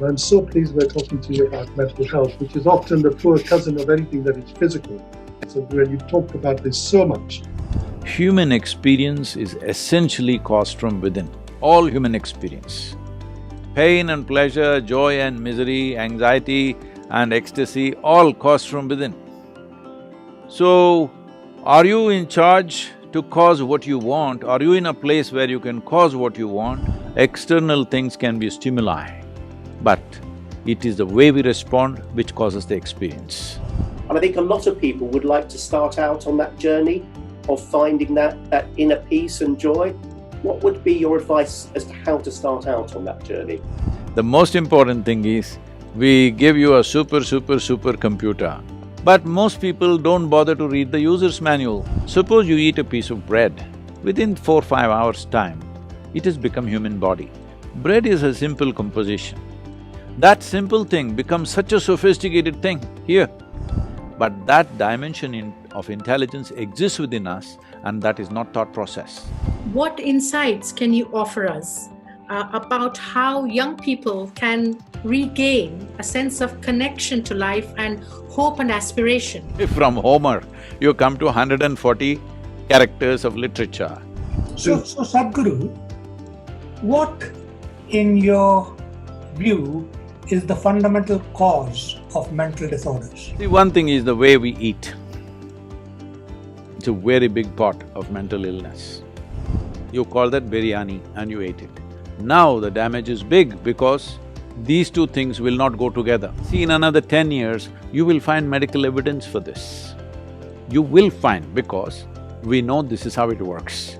I'm so pleased we're talking to you about mental health, which is often the poor cousin of anything that is physical. So when you talked about this so much. Human experience is essentially caused from within, all human experience. Pain and pleasure, joy and misery, anxiety and ecstasy, all caused from within. So, are you in charge to cause what you want? Are you in a place where you can cause what you want? External things can be stimuli, but it is the way we respond which causes the experience. And I think a lot of people would like to start out on that journey of finding that inner peace and joy. What would be your advice as to how to start out on that journey? The most important thing is, we give you a super computer, but most people don't bother to read the user's manual. Suppose you eat a piece of bread, within 4-5 hours' time, it has become human body. Bread is a simple composition. That simple thing becomes such a sophisticated thing here. But that dimension of intelligence exists within us, and that is not thought process. What insights can you offer us about how young people can regain a sense of connection to life and hope and aspiration? If from Homer, you come to 140 characters of literature. So Sadhguru, what in your view is the fundamental cause of mental disorders? See, one thing is the way we eat. It's a very big part of mental illness. You call that biryani and you ate it. Now the damage is big because these two things will not go together. See, in another 10 years, you will find medical evidence for this. You will find, because we know this is how it works.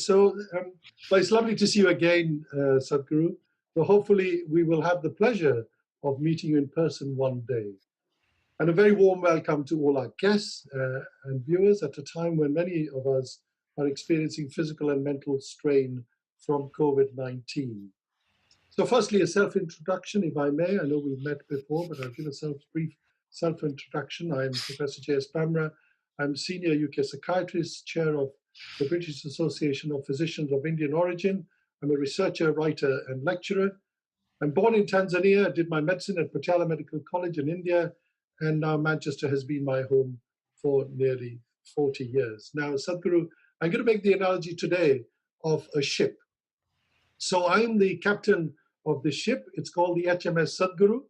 Well, it's lovely to see you again, Sadhguru. So hopefully we will have the pleasure of meeting you in person one day. And a very warm welcome to all our guests and viewers at a time when many of us are experiencing physical and mental strain from COVID-19. So firstly, a self-introduction, if I may. I know we've met before, but I'll give a brief self-introduction. I'm Professor J.S. Pamra. I'm Senior UK Psychiatrist, Chair of the British Association of Physicians of Indian Origin. I'm a researcher, writer, and lecturer. I'm born in Tanzania. I did my medicine at Patiala Medical College in India, and now Manchester has been my home for nearly 40 years. Now, Sadhguru, I'm going to make the analogy today of a ship. So I'm the captain of the ship. It's called the HMS Sadhguru.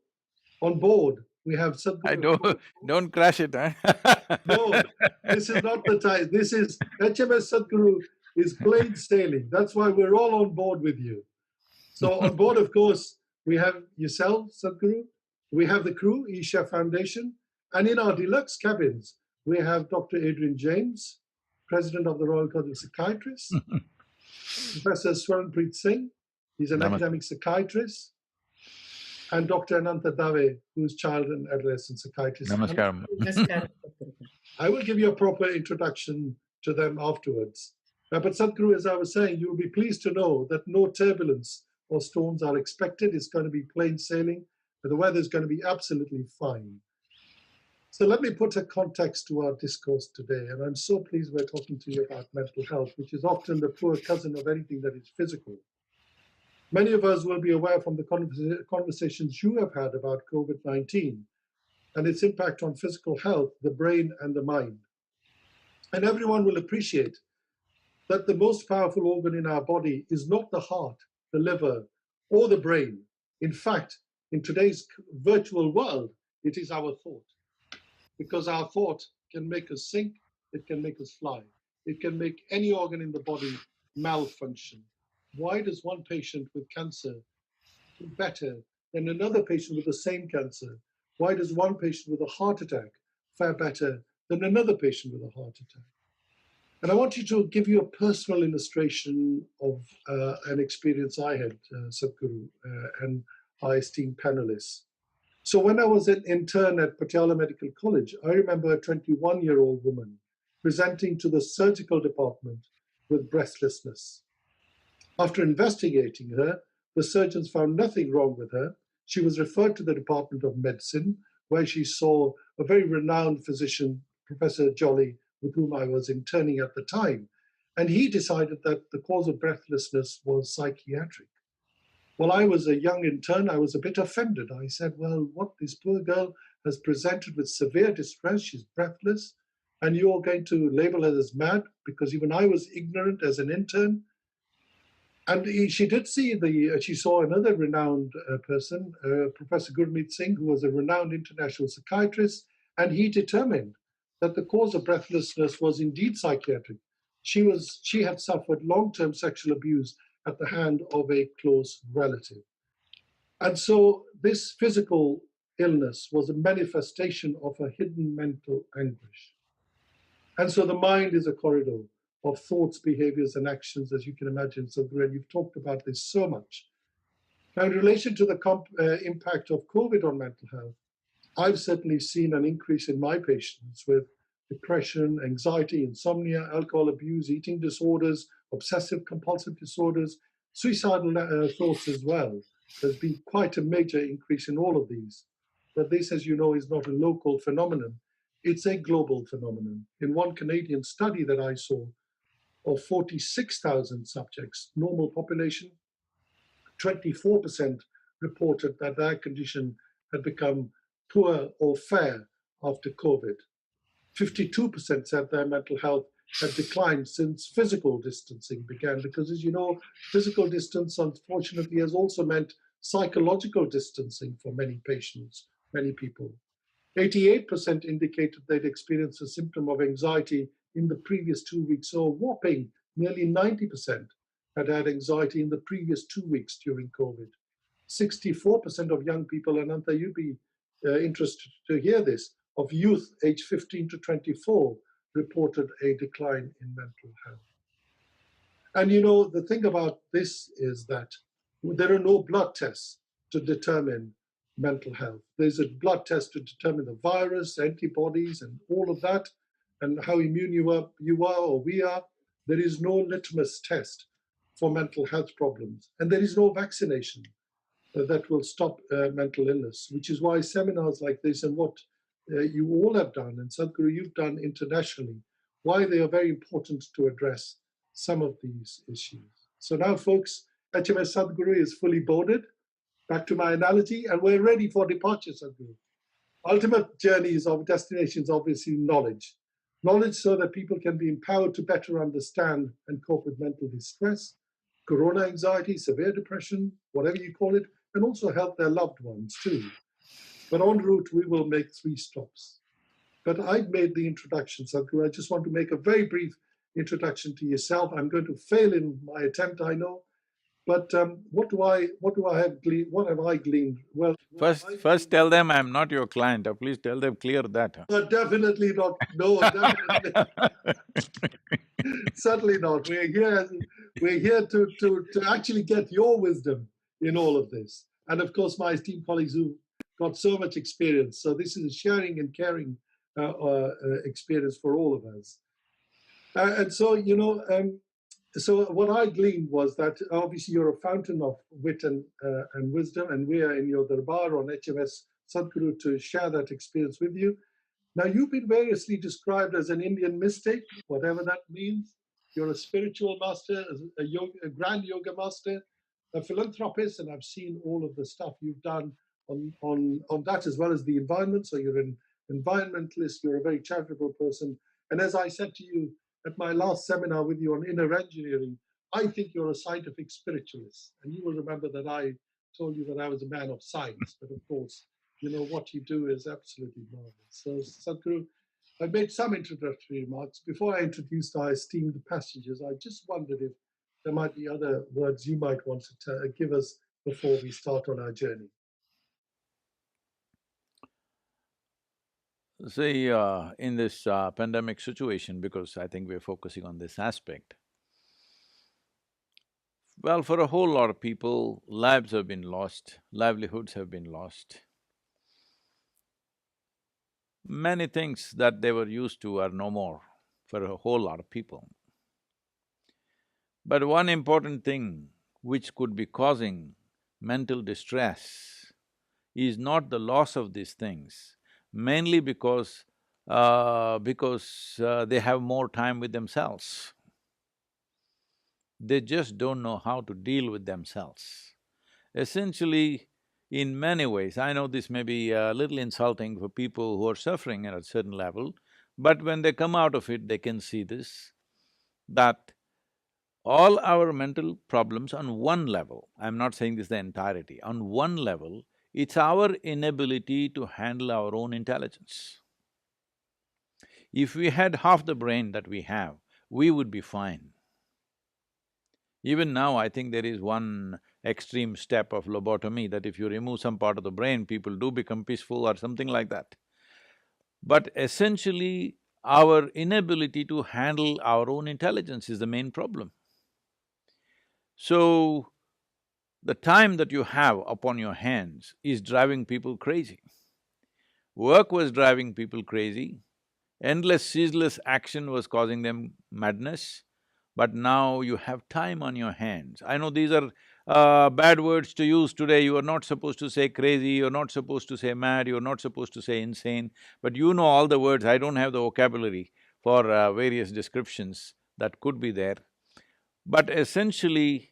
On board, we have Sadhguru. Don't crash it, huh? No, this is not the time. This is HMS Sadhguru is plain sailing. That's why we're all on board with you. So on board, of course, we have yourself, Sadhguru. We have the crew, Isha Foundation. And in our deluxe cabins, we have Dr. Adrian James, President of the Royal College of Psychiatrists. Professor Swaranpreet Singh, he's an academic psychiatrist, and Dr. Ananta Dave, who's child and adolescent psychiatrist. Namaskaram. I will give you a proper introduction to them afterwards. But Sadhguru, as I was saying, you'll be pleased to know that no turbulence or storms are expected. It's going to be plain sailing, and the weather is going to be absolutely fine. So let me put a context to our discourse today, and I'm so pleased we're talking to you about mental health, which is often the poor cousin of anything that is physical. Many of us will be aware from the conversations you have had about COVID-19 and its impact on physical health, the brain and the mind. And everyone will appreciate that the most powerful organ in our body is not the heart, the liver, or the brain. In fact, in today's virtual world, it is our thought. Because our thought can make us sink, it can make us fly. It can make any organ in the body malfunction. Why does one patient with cancer do better than another patient with the same cancer? Why does one patient with a heart attack fare better than another patient with a heart attack? And I want you to give you a personal illustration of an experience I had, Sadhguru, and our esteemed panelists. So when I was an intern at Patiala Medical College, I remember a 21-year-old woman presenting to the surgical department with breathlessness. After investigating her, the surgeons found nothing wrong with her. She was referred to the Department of Medicine, where she saw a very renowned physician, Professor Jolly, with whom I was interning at the time. And he decided that the cause of breathlessness was psychiatric. Well, I was a young intern. I was a bit offended. I said, well, what, this poor girl has presented with severe distress. She's breathless. And you're going to label her as mad because even I was ignorant as an intern. And she did see she saw another renowned person, Professor Gurmeet Singh, who was a renowned international psychiatrist, and he determined that the cause of breathlessness was indeed psychiatric. She had suffered long-term sexual abuse at the hand of a close relative. And so this physical illness was a manifestation of a hidden mental anguish. And so the mind is a corridor of thoughts, behaviors, and actions, as you can imagine, Sadhguru, and you've talked about this so much. Now, in relation to the impact of COVID on mental health, I've certainly seen an increase in my patients with depression, anxiety, insomnia, alcohol abuse, eating disorders, obsessive compulsive disorders, suicidal thoughts as well. There's been quite a major increase in all of these. But this, as you know, is not a local phenomenon. It's a global phenomenon. In one Canadian study that I saw, of 46,000 subjects, normal population, 24% reported that their condition had become poor or fair after COVID. 52% said their mental health had declined since physical distancing began, because as you know, physical distance unfortunately has also meant psychological distancing for many patients, many people. 88% indicated they'd experienced a symptom of anxiety in the previous 2 weeks, so a whopping nearly 90% had had anxiety in the previous 2 weeks during COVID. 64% of young people, and Anta, you'd be interested to hear this, of youth aged 15 to 24 reported a decline in mental health. And you know, the thing about this is that there are no blood tests to determine mental health. There's a blood test to determine the virus, antibodies, and all of that, and how immune you are or we are. There is no litmus test for mental health problems, and there is no vaccination that will stop mental illness, which is why seminars like this and what you all have done, and Sadhguru, you've done internationally, why they are very important to address some of these issues. So now, folks, HMS Sadhguru is fully boarded. Back to my analogy, and we're ready for departure, Sadhguru. Ultimate journeys of destinations, obviously knowledge. Knowledge so that people can be empowered to better understand and cope with mental distress, corona anxiety, severe depression, whatever you call it, and also help their loved ones too. But en route, we will make 3 stops. But I've made the introduction, Sadhguru. I just want to make a very brief introduction to yourself. I'm going to fail in my attempt, I know. But what have I gleaned? Well, First tell them I'm not your client, please tell them clear that. definitely not. No, definitely. Certainly not. We're here to actually get your wisdom in all of this. And of course, my esteemed colleagues who got so much experience. So this is a sharing and caring experience for all of us. And so, you know, so what I gleaned was that obviously you're a fountain of wit and wisdom, and we are in your darbar on HMS Sadhguru to share that experience with you. Now, you've been variously described as an Indian mystic, whatever that means. You're a spiritual master, a grand yoga master, a philanthropist, and I've seen all of the stuff you've done on that, as well as the environment. So you're an environmentalist, you're a very charitable person. And as I said to you at my last seminar with you on inner engineering, I think you're a scientific spiritualist. And you will remember that I told you that I was a man of science, but of course, you know, what you do is absolutely marvelous. So, Sadhguru, I've made some introductory remarks. Before I introduced our esteemed passengers, I just wondered if there might be other words you might want to give us before we start on our journey. See, in this pandemic situation, because I think we're focusing on this aspect, well, for a whole lot of people, lives have been lost, livelihoods have been lost. Many things that they were used to are no more for a whole lot of people. But one important thing which could be causing mental distress is not the loss of these things, mainly because they have more time with themselves. They just don't know how to deal with themselves. Essentially, in many ways, I know this may be a little insulting for people who are suffering at a certain level, but when they come out of it, they can see this, that all our mental problems on one level, I'm not saying this the entirety, on one level, it's our inability to handle our own intelligence. If we had half the brain that we have, we would be fine. Even now, I think there is one extreme step of lobotomy that if you remove some part of the brain, people do become peaceful or something like that. But essentially, our inability to handle our own intelligence is the main problem. So, the time that you have upon your hands is driving people crazy. Work was driving people crazy, endless, ceaseless action was causing them madness, but now you have time on your hands. I know these are bad words to use today, you are not supposed to say crazy, you're not supposed to say mad, you're not supposed to say insane, but you know all the words, I don't have the vocabulary for various descriptions that could be there. But essentially,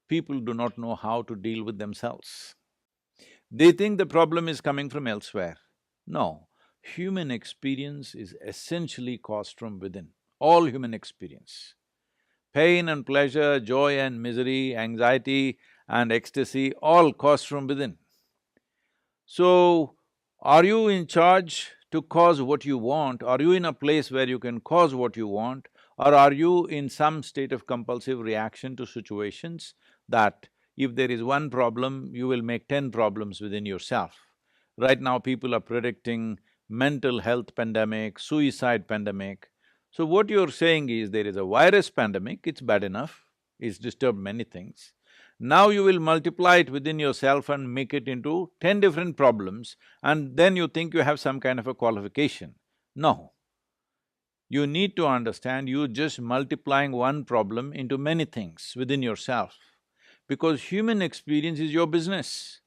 people do not know how to deal with themselves. They think the problem is coming from elsewhere. No, human experience is essentially caused from within, all human experience. Pain and pleasure, joy and misery, anxiety and ecstasy, all caused from within. So, are you in charge to cause what you want? Are you in a place where you can cause what you want? Or are you in some state of compulsive reaction to situations that if there is one problem, you will make 10 problems within yourself? Right now, people are predicting mental health pandemic, suicide pandemic. So what you're saying is there is a virus pandemic, it's bad enough, it's disturbed many things. Now you will multiply it within yourself and make it into 10 different problems, and then you think you have some kind of a qualification. No. You need to understand you're just multiplying one problem into many things within yourself, because human experience is your business.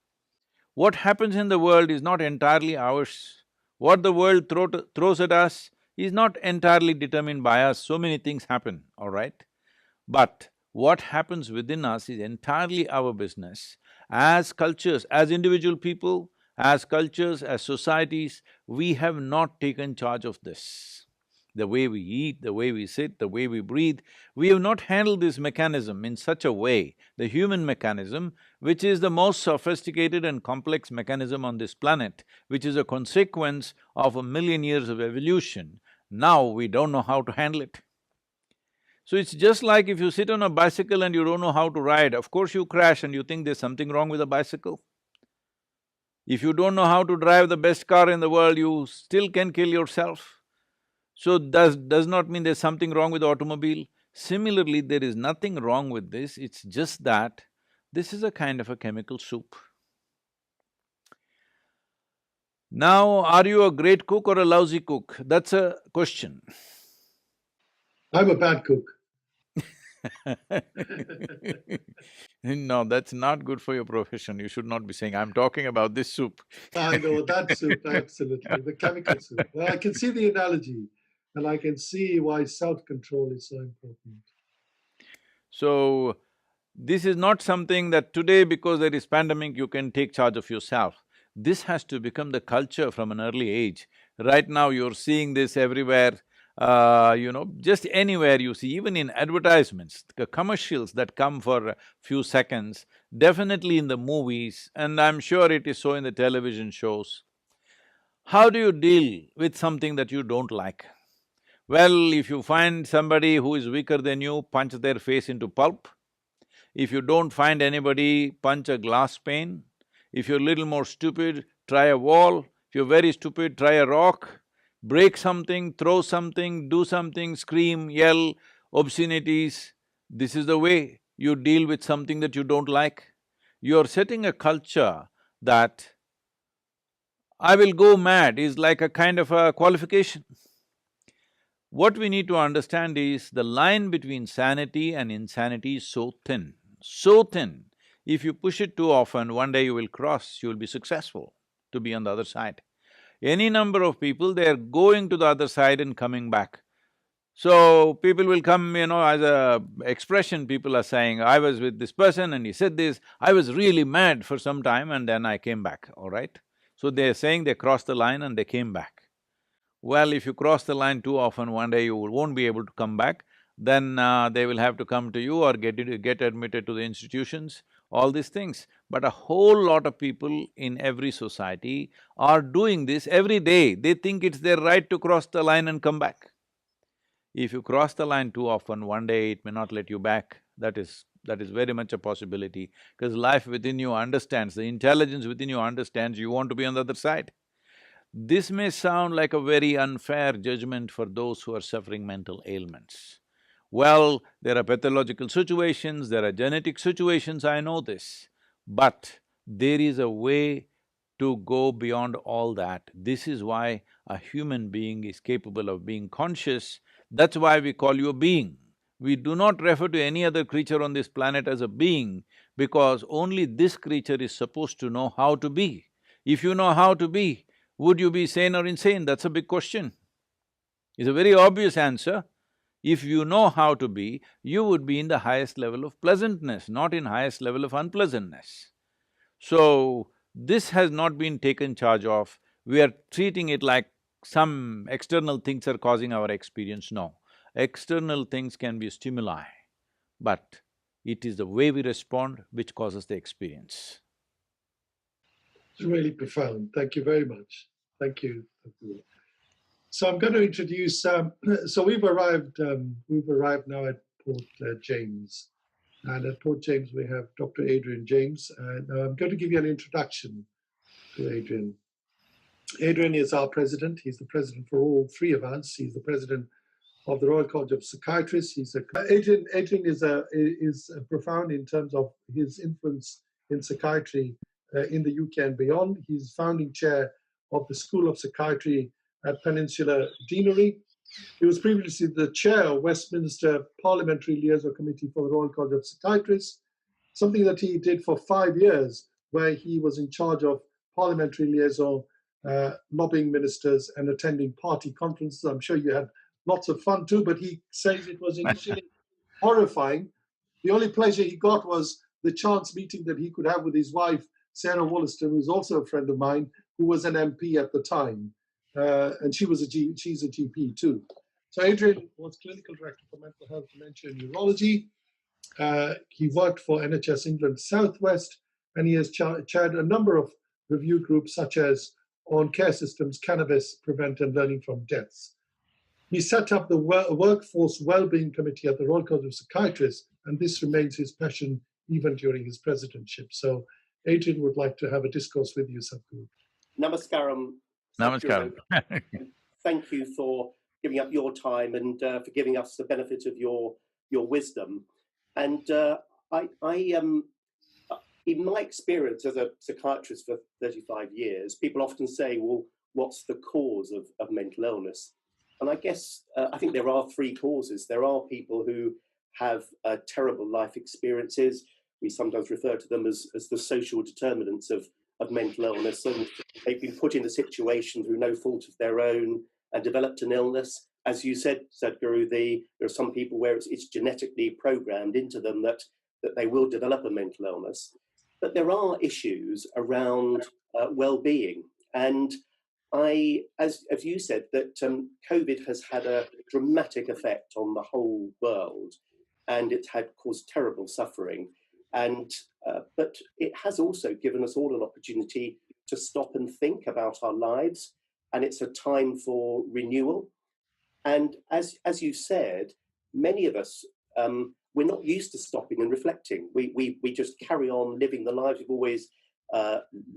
What happens in the world is not entirely ours. What the world throws at us is not entirely determined by us, so many things happen, all right? But what happens within us is entirely our business. As cultures, as individual people, as cultures, as societies, we have not taken charge of this. The way we eat, the way we sit, the way we breathe, we have not handled this mechanism in such a way, the human mechanism, which is the most sophisticated and complex mechanism on this planet, which is a consequence of 1,000,000 years of evolution. Now we don't know how to handle it. So it's just like if you sit on a bicycle and you don't know how to ride, of course you crash and you think there's something wrong with the bicycle. If you don't know how to drive the best car in the world, you still can kill yourself. So does not mean there's something wrong with the automobile. Similarly, there is nothing wrong with this, it's just that this is a kind of a chemical soup. Now, are you a great cook or a lousy cook? That's a question. I'm a bad cook. No, that's not good for your profession. You should not be saying, I'm talking about this soup. I know, that soup, absolutely, the chemical soup. Well, I can see the analogy, and I can see why self-control is so important. So, this is not something that today, because there is pandemic, you can take charge of yourself. This has to become the culture from an early age. Right now, you're seeing this everywhere, just anywhere you see, even in advertisements, the commercials that come for a few seconds, definitely in the movies, and I'm sure it is so in the television shows. How do you deal with something that you don't like? Well, if you find somebody who is weaker than you, punch their face into pulp. If you don't find anybody, punch a glass pane. If you're a little more stupid, try a wall. If you're very stupid, try a rock. break something, throw something, do something, scream, yell, obscenities. This is the way you deal with something that you don't like. You're setting a culture that I will go mad is like a kind of a qualification. What we need to understand is the line between sanity and insanity is so thin, so thin. If you push it too often, one day you will cross, you will be successful to be on the other side. Any number of people, they're going to the other side and coming back. So, people will come, as a expression, people are saying, I was with this person and he said this, I was really mad for some time and then I came back, all right? So they're saying they crossed the line and they came back. Well, if you cross the line too often, one day you won't be able to come back, then they will have to come to you or get admitted to the institutions, all these things. But a whole lot of people in every society are doing this every day. They think it's their right to cross the line and come back. If you cross the line too often, one day it may not let you back. That is very much a possibility, because life within you understands, the intelligence within you understands you want to be on the other side. This may sound like a very unfair judgment for those who are suffering mental ailments. Well, there are pathological situations, there are genetic situations, I know this, but there is a way to go beyond all that. This is why a human being is capable of being conscious. That's why we call you a being. We do not refer to any other creature on this planet as a being, because only this creature is supposed to know how to be. If you know how to be, would you be sane or insane? That's a big question. It's a very obvious answer. If you know how to be, you would be in the highest level of pleasantness, not in highest level of unpleasantness. So, this has not been taken charge of. We are treating it like some external things are causing our experience. No, external things can be stimuli, but it is the way we respond which causes the experience. It's really profound. Thank you very much. Thank you. So I'm going to introduce. So we've arrived now at Port James, and at Port James we have Dr. Adrian James, and I'm going to give you an introduction to Adrian. Adrian is our president. He's the president for all three of us. He's the president of the Royal College of Psychiatrists. Adrian is profound in terms of his influence in psychiatry in the UK and beyond. He's founding chair of the School of Psychiatry at Peninsula Deanery. He was previously the chair of Westminster Parliamentary Liaison Committee for the Royal College of Psychiatrists, something that he did for 5 years, where he was in charge of parliamentary liaison, lobbying ministers and attending party conferences. I'm sure you had lots of fun too, but he says it was initially horrifying. The only pleasure he got was the chance meeting that he could have with his wife, Sarah Wollaston, who's also a friend of mine, who was an MP at the time. And she's a GP too. So Adrian was clinical director for mental health, dementia and neurology. He worked for NHS England Southwest, and he has chaired a number of review groups such as on care systems, cannabis, prevent and learning from deaths. He set up the Workforce Wellbeing Committee at the Royal College of Psychiatrists, and this remains his passion even during his presidentship. So Adrian would like to have a discourse with you, Sadhguru. Namaskaram. Namaskaram. Thank you for giving up your time and for giving us the benefit of your wisdom. And in my experience as a psychiatrist for 35 years, people often say, well, what's the cause of mental illness? And I guess, I think there are three causes. There are people who have terrible life experiences. We sometimes refer to them as the social determinants of mental illness. And they've been put in a situation through no fault of their own and developed an illness. As you said, Sadhguru, there are some people where it's genetically programmed into them that they will develop a mental illness. But there are issues around well-being. And as you said, that COVID has had a dramatic effect on the whole world, and it had caused terrible suffering. And but it has also given us all an opportunity to stop and think about our lives, and it's a time for renewal. And as you said, many of us we're not used to stopping and reflecting. We just carry on living the lives we've always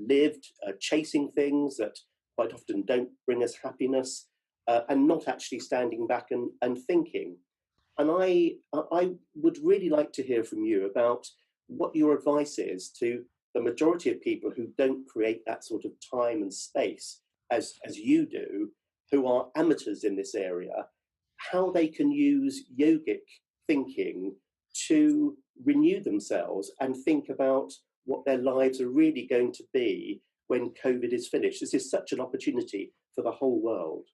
lived, chasing things that quite often don't bring us happiness. and not actually standing back and thinking. And I would really like to hear from you about what your advice is to the majority of people who don't create that sort of time and space as you do, who are amateurs in this area, how they can use yogic thinking to renew themselves and think about what their lives are really going to be when COVID is finished. This is such an opportunity for the whole world.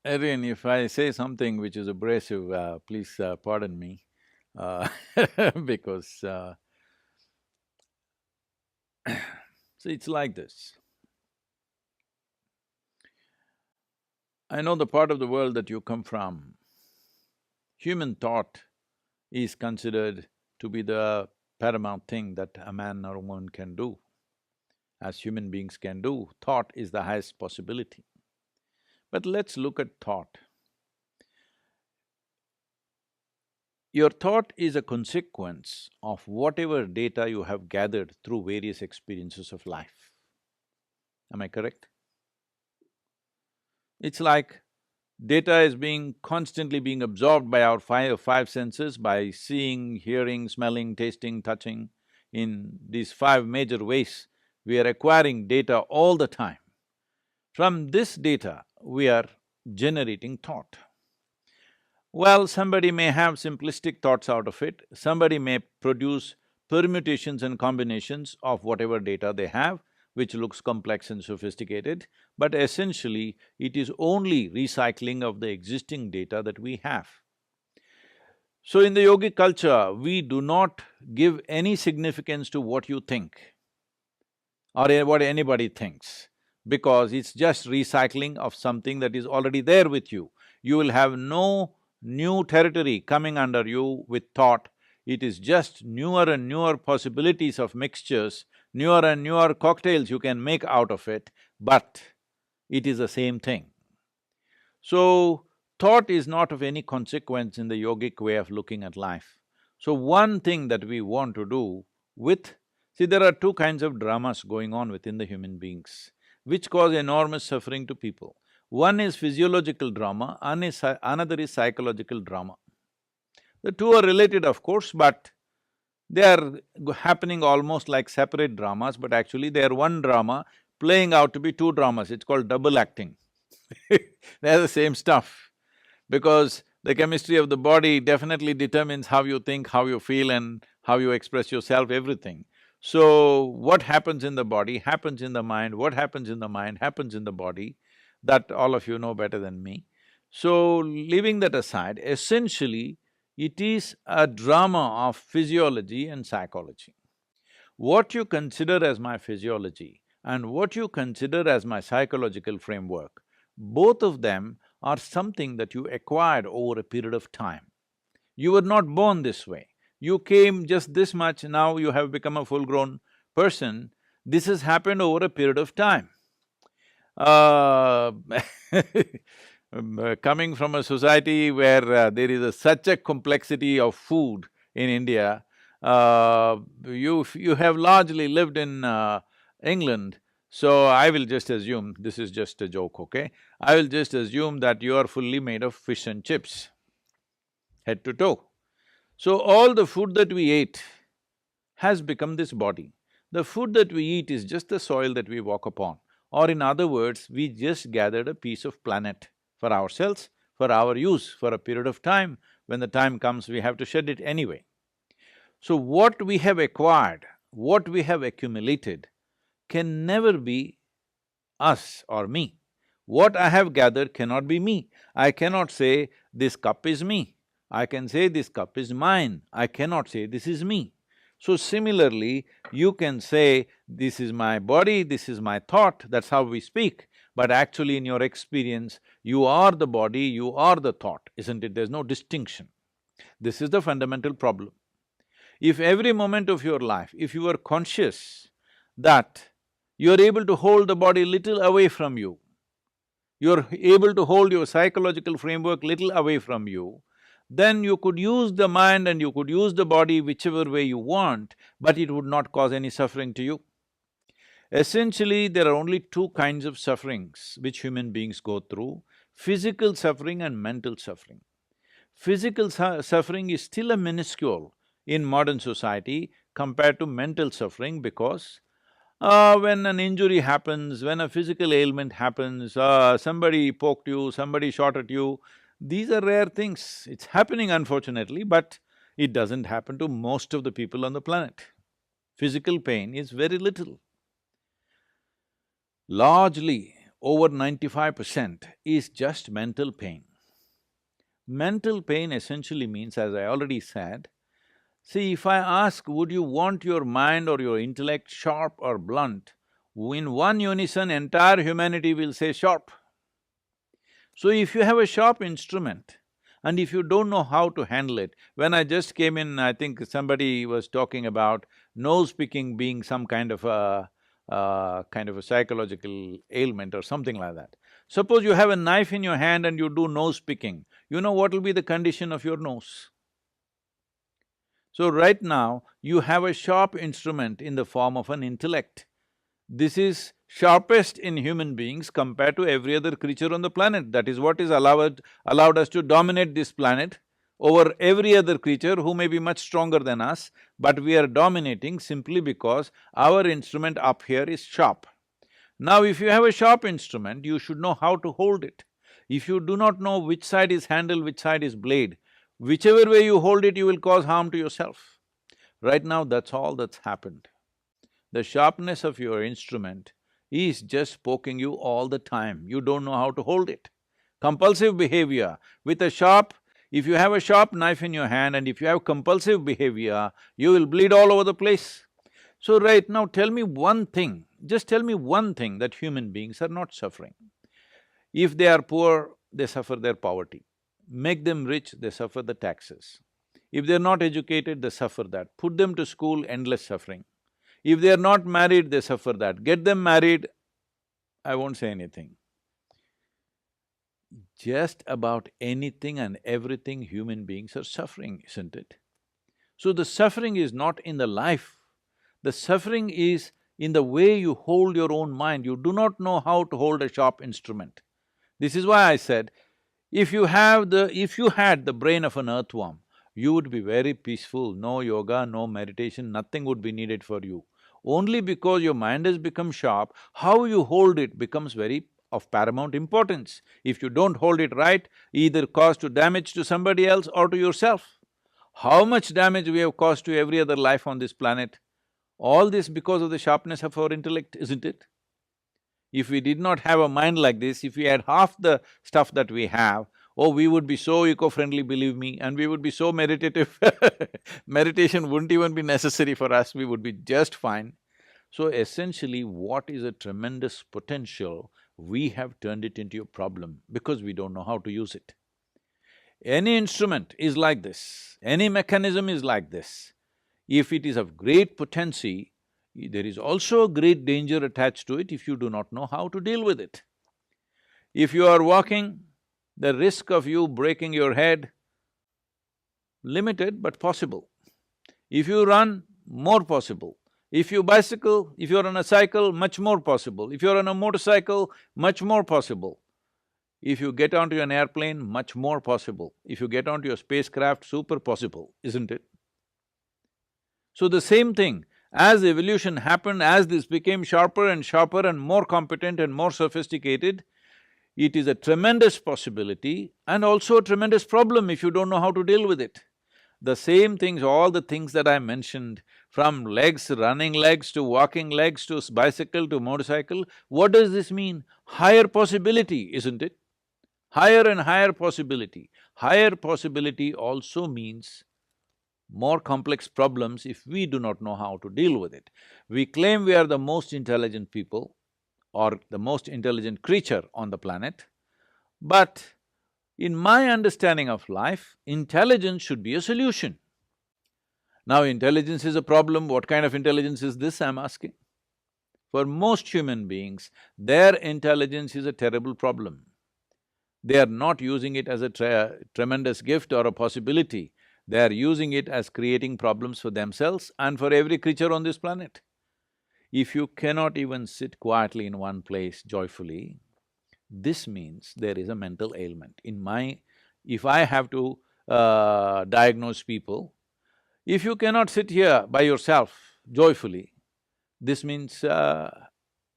Erin, if I say something which is abrasive, please pardon me, because see, it's like this. I know the part of the world that you come from, human thought is considered to be the paramount thing that a man or a woman can do. As human beings can do, thought is the highest possibility. But let's look at thought. Your thought is a consequence of whatever data you have gathered through various experiences of life. Am I correct? It's like data is constantly being absorbed by our five senses, by seeing, hearing, smelling, tasting, touching. In these five major ways, we are acquiring data all the time. From this data, we are generating thought. Well, somebody may have simplistic thoughts out of it, somebody may produce permutations and combinations of whatever data they have, which looks complex and sophisticated, but essentially it is only recycling of the existing data that we have. So in the yogic culture, we do not give any significance to what you think or what anybody thinks, because it's just recycling of something that is already there with you. You will have no new territory coming under you with thought. It is just newer and newer possibilities of mixtures, newer and newer cocktails you can make out of it, but it is the same thing. So, thought is not of any consequence in the yogic way of looking at life. So one thing that we want to do with… See, there are two kinds of dramas going on within the human beings, which cause enormous suffering to people. One is physiological drama, another is psychological drama. The two are related, of course, but they are happening almost like separate dramas, but actually they are one drama playing out to be two dramas. It's called double acting. They're the same stuff, because the chemistry of the body definitely determines how you think, how you feel and how you express yourself, everything. So, what happens in the body happens in the mind, what happens in the mind happens in the body. That all of you know better than me. So, leaving that aside, essentially, it is a drama of physiology and psychology. What you consider as my physiology and what you consider as my psychological framework, both of them are something that you acquired over a period of time. You were not born this way. You came just this much, now you have become a full-grown person. This has happened over a period of time. Coming from a society where there is such a complexity of food in India, you have largely lived in England, so I will just assume, this is just a joke, okay? I will just assume that you are fully made of fish and chips, head to toe. So all the food that we ate has become this body. The food that we eat is just the soil that we walk upon. Or in other words, we just gathered a piece of planet for ourselves, for our use, for a period of time. When the time comes, we have to shed it anyway. So what we have acquired, what we have accumulated, can never be us or me. What I have gathered cannot be me. I cannot say, this cup is me. I can say, this cup is mine. I cannot say, this is me. So similarly, you can say, this is my body, this is my thought, that's how we speak. But actually in your experience, you are the body, you are the thought, isn't it? There's no distinction. This is the fundamental problem. If every moment of your life, if you are conscious that you're able to hold the body little away from you, you're able to hold your psychological framework little away from you, then you could use the mind and you could use the body whichever way you want, but it would not cause any suffering to you. Essentially, there are only two kinds of sufferings which human beings go through: physical suffering and mental suffering. Physical suffering is still a minuscule in modern society compared to mental suffering, because when an injury happens, when a physical ailment happens, somebody poked you, somebody shot at you, these are rare things. It's happening unfortunately, but it doesn't happen to most of the people on the planet. Physical pain is very little. Largely, over 95% is just mental pain. Mental pain essentially means, as I already said, see, if I ask, would you want your mind or your intellect sharp or blunt, in one unison, entire humanity will say sharp. So if you have a sharp instrument and if you don't know how to handle it, when I just came in, I think somebody was talking about nose picking being some kind of a psychological ailment or something like that. Suppose you have a knife in your hand and you do nose picking, you know what will be the condition of your nose? So right now, you have a sharp instrument in the form of an intellect. This is sharpest in human beings compared to every other creature on the planet. That is what is allowed us to dominate this planet over every other creature who may be much stronger than us, but we are dominating simply because our instrument up here is sharp. Now, if you have a sharp instrument, you should know how to hold it. If you do not know which side is handle, which side is blade, whichever way you hold it, you will cause harm to yourself. Right now, that's all that's happened. The sharpness of your instrument is just poking you all the time, you don't know how to hold it. Compulsive behavior with a sharp… if you have a sharp knife in your hand and if you have compulsive behavior, you will bleed all over the place. So right now, tell me one thing, just tell me one thing that human beings are not suffering. If they are poor, they suffer their poverty. Make them rich, they suffer the taxes. If they're not educated, they suffer that. Put them to school, endless suffering. If they are not married, they suffer that. Get them married, I won't say anything. Just about anything and everything human beings are suffering, isn't it? So the suffering is not in the life, the suffering is in the way you hold your own mind. You do not know how to hold a sharp instrument. This is why I said, if you had the brain of an earthworm, you would be very peaceful, no yoga, no meditation, nothing would be needed for you. Only because your mind has become sharp, how you hold it becomes very of paramount importance. If you don't hold it right, either cause to damage to somebody else or to yourself. How much damage we have caused to every other life on this planet? All this because of the sharpness of our intellect, isn't it? If we did not have a mind like this, if we had half the stuff that we have, oh, we would be so eco-friendly, believe me, and we would be so meditative meditation wouldn't even be necessary for us, we would be just fine. So essentially, what is a tremendous potential, we have turned it into a problem because we don't know how to use it. Any instrument is like this, any mechanism is like this. If it is of great potency, there is also a great danger attached to it if you do not know how to deal with it. If you are walking, the risk of you breaking your head, limited but possible. If you run, more possible. If you bicycle, if you're on a cycle, much more possible. If you're on a motorcycle, much more possible. If you get onto an airplane, much more possible. If you get onto your spacecraft, super possible, isn't it? So the same thing, as evolution happened, as this became sharper and more competent and more sophisticated, it is a tremendous possibility and also a tremendous problem if you don't know how to deal with it. The same things, all the things that I mentioned, from legs, running legs to walking legs to bicycle to motorcycle, what does this mean? Higher possibility, isn't it? Higher and higher possibility. Higher possibility also means more complex problems if we do not know how to deal with it. We claim we are the most intelligent people or the most intelligent creature on the planet, but in my understanding of life, intelligence should be a solution. Now, intelligence is a problem, what kind of intelligence is this, I'm asking? For most human beings, their intelligence is a terrible problem. They are not using it as a tremendous gift or a possibility, they are using it as creating problems for themselves and for every creature on this planet. If you cannot even sit quietly in one place joyfully, this means there is a mental ailment. If I have to diagnose people, if you cannot sit here by yourself joyfully, this means there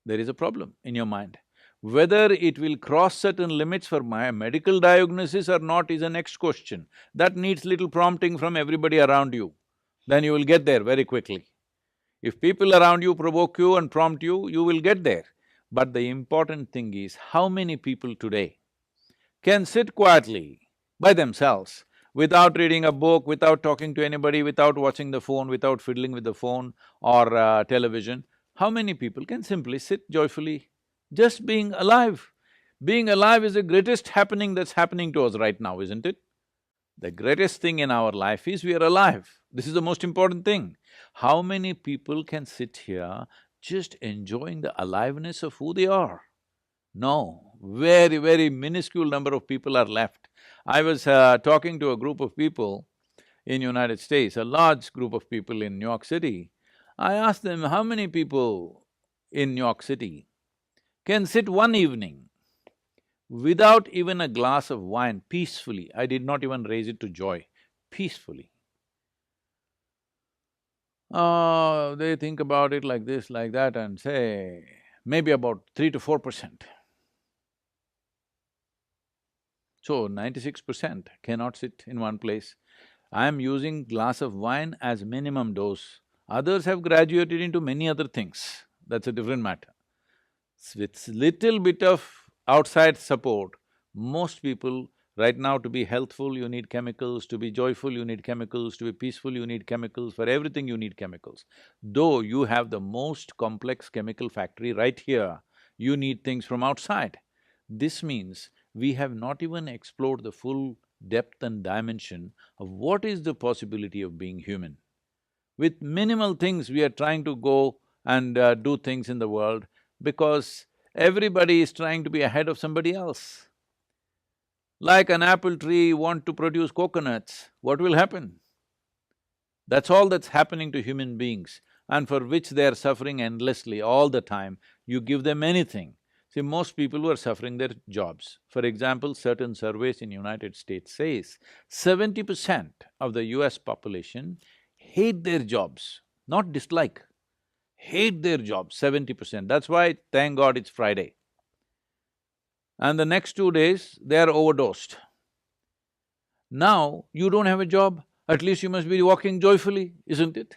is a problem in your mind. Whether it will cross certain limits for my medical diagnosis or not is the next question. That needs little prompting from everybody around you, then you will get there very quickly. If people around you provoke you and prompt you, you will get there. But the important thing is, how many people today can sit quietly by themselves without reading a book, without talking to anybody, without watching the phone, without fiddling with the phone or television? How many people can simply sit joyfully, just being alive? Being alive is the greatest happening that's happening to us right now, isn't it? The greatest thing in our life is we are alive. This is the most important thing. How many people can sit here just enjoying the aliveness of who they are? No, very, very minuscule number of people are left. I was talking to a group of people in United States, a large group of people in New York City. I asked them, how many people in New York City can sit one evening without even a glass of wine peacefully? I did not even raise it to joy, peacefully. They think about it like this, like that and say, maybe about 3 to 4%. So 96% cannot sit in one place. I am using glass of wine as minimum dose. Others have graduated into many other things, that's a different matter. With little bit of outside support, most people right now, to be healthful you need chemicals, to be joyful you need chemicals, to be peaceful you need chemicals, for everything you need chemicals. Though you have the most complex chemical factory right here, you need things from outside. This means we have not even explored the full depth and dimension of what is the possibility of being human. With minimal things we are trying to go and do things in the world because everybody is trying to be ahead of somebody else. Like an apple tree want to produce coconuts, what will happen? That's all that's happening to human beings and for which they are suffering endlessly all the time. You give them anything. See, most people who are suffering their jobs. For example, certain surveys in United States says 70% of the US population hate their jobs, not dislike, hate their jobs, 70%. That's why, thank God, it's Friday. And the next 2 days, they are overdosed. Now, you don't have a job, at least you must be walking joyfully, isn't it?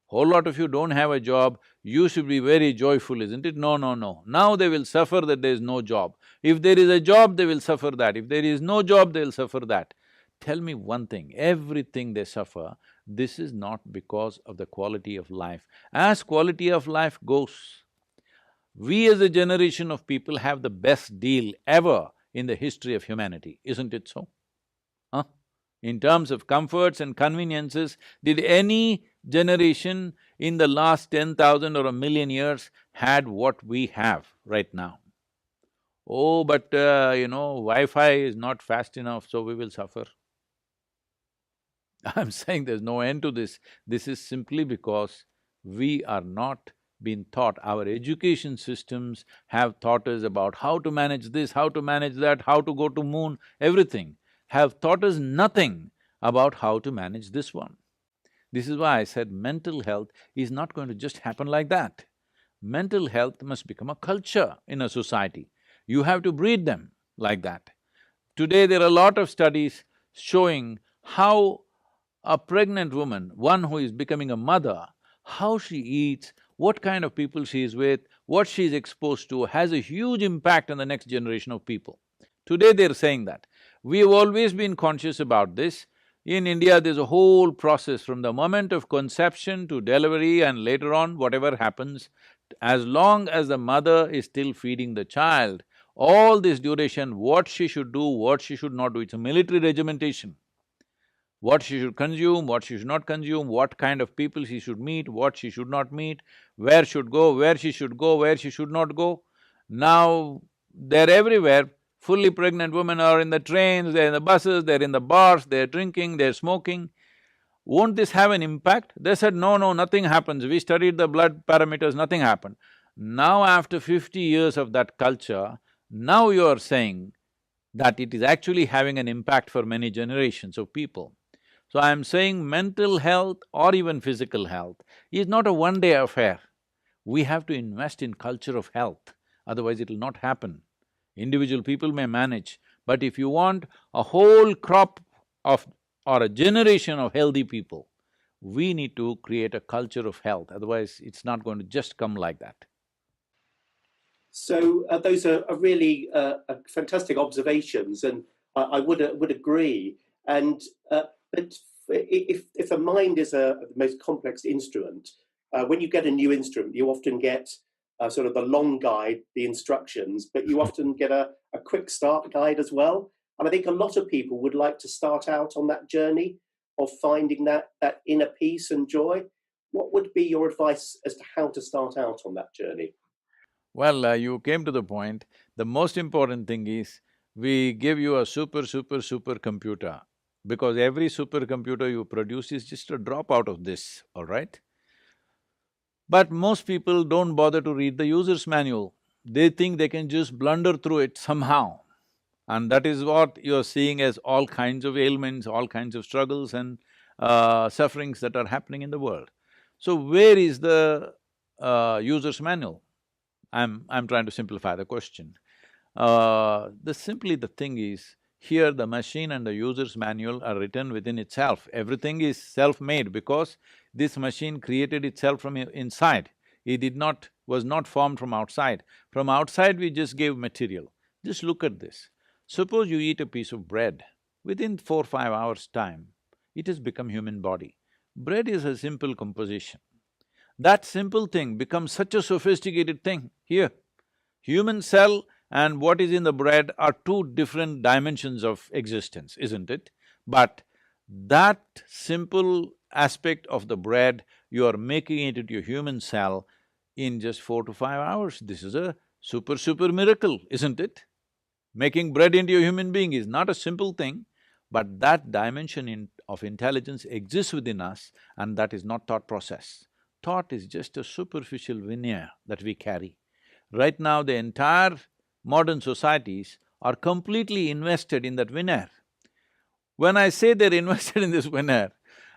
Whole lot of you don't have a job, you should be very joyful, isn't it? No, no, no. Now they will suffer that there is no job. If there is a job, they will suffer that. If there is no job, they will suffer that. Tell me one thing, everything they suffer, this is not because of the quality of life. As quality of life goes, we as a generation of people have the best deal ever in the history of humanity, isn't it so? Huh? In terms of comforts and conveniences, did any generation in the last 10,000 or a million years had what we have right now? Oh, but Wi-Fi is not fast enough, so we will suffer. I'm saying there's no end to this. This is simply because we are not been taught, our education systems have taught us about how to manage this, how to manage that, how to go to moon, everything, have taught us nothing about how to manage this one. This is why I said mental health is not going to just happen like that. Mental health must become a culture in a society. You have to breed them like that. Today there are a lot of studies showing how a pregnant woman, one who is becoming a mother, how she eats, what kind of people she is with, what she is exposed to has a huge impact on the next generation of people. Today they're saying that. We have always been conscious about this. In India, there's a whole process from the moment of conception to delivery and later on, whatever happens, as long as the mother is still feeding the child, all this duration, what she should do, what she should not do, it's a military regimentation. What she should consume, what she should not consume, what kind of people she should meet, what she should not meet, where should go, where she should go, where she should not go. Now, they're everywhere. Fully pregnant women are in the trains, they're in the buses, they're in the bars, they're drinking, they're smoking. won't this have an impact? They said, no, no, nothing happens. We studied the blood parameters, nothing happened. Now after 50 years of that culture, now you are saying that it is actually having an impact for many generations of people. So I am saying mental health or even physical health is not a one-day affair. We have to invest in culture of health, otherwise it will not happen. Individual people may manage, but if you want a whole crop of or a generation of healthy people, we need to create a culture of health, otherwise it's not going to just come like that. So those are really fantastic observations, and I would agree. And but if the mind is the most complex instrument, when you get a new instrument, you often get sort of the long guide, the instructions, but you often get a quick start guide as well. And I think a lot of people would like to start out on that journey of finding that inner peace and joy. What would be your advice as to how to start out on that journey? Well, you came to the point. The most important thing is, we give you a super computer, because every supercomputer you produce is just a drop out of this, all right? But most people don't bother to read the user's manual. They think they can just blunder through it somehow. And that is what you're seeing as all kinds of ailments, all kinds of struggles and sufferings that are happening in the world. So where is the user's manual? I'm trying to simplify the question. Simply the thing is, here the machine and the user's manual are written within itself. Everything is self-made because this machine created itself from inside. Was not formed from outside. From outside we just gave material. Just look at this. Suppose you eat a piece of bread, within 4-5 hours' time, it has become human body. Bread is a simple composition. That simple thing becomes such a sophisticated thing here. Human cell and what is in the bread are two different dimensions of existence, isn't it? But that simple aspect of the bread, you are making it into a human cell in just 4 to 5 hours. This is a super miracle, isn't it? Making bread into a human being is not a simple thing, but that dimension of intelligence exists within us, and that is not thought process. Thought is just a superficial veneer that we carry. Right now, the entire modern societies are completely invested in that veneer. When I say they're invested in this veneer,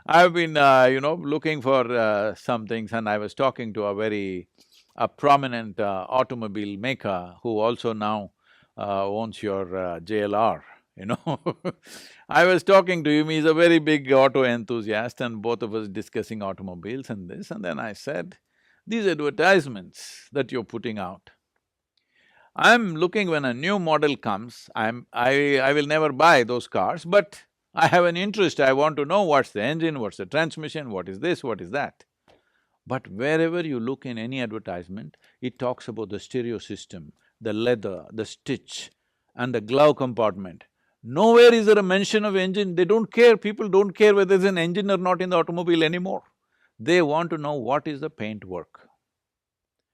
I've been, looking for some things, and I was talking to a prominent automobile maker who also now owns your JLR, you know. I was talking to him, he's a very big auto enthusiast, and both of us discussing automobiles and this, and then I said, these advertisements that you're putting out, I'm looking when a new model comes, I will never buy those cars, but I have an interest, I want to know what's the engine, what's the transmission, what is this, what is that. But wherever you look in any advertisement, it talks about the stereo system, the leather, the stitch and the glove compartment. Nowhere is there a mention of engine. They don't care, people don't care whether there's an engine or not in the automobile anymore. They want to know what is the paint work.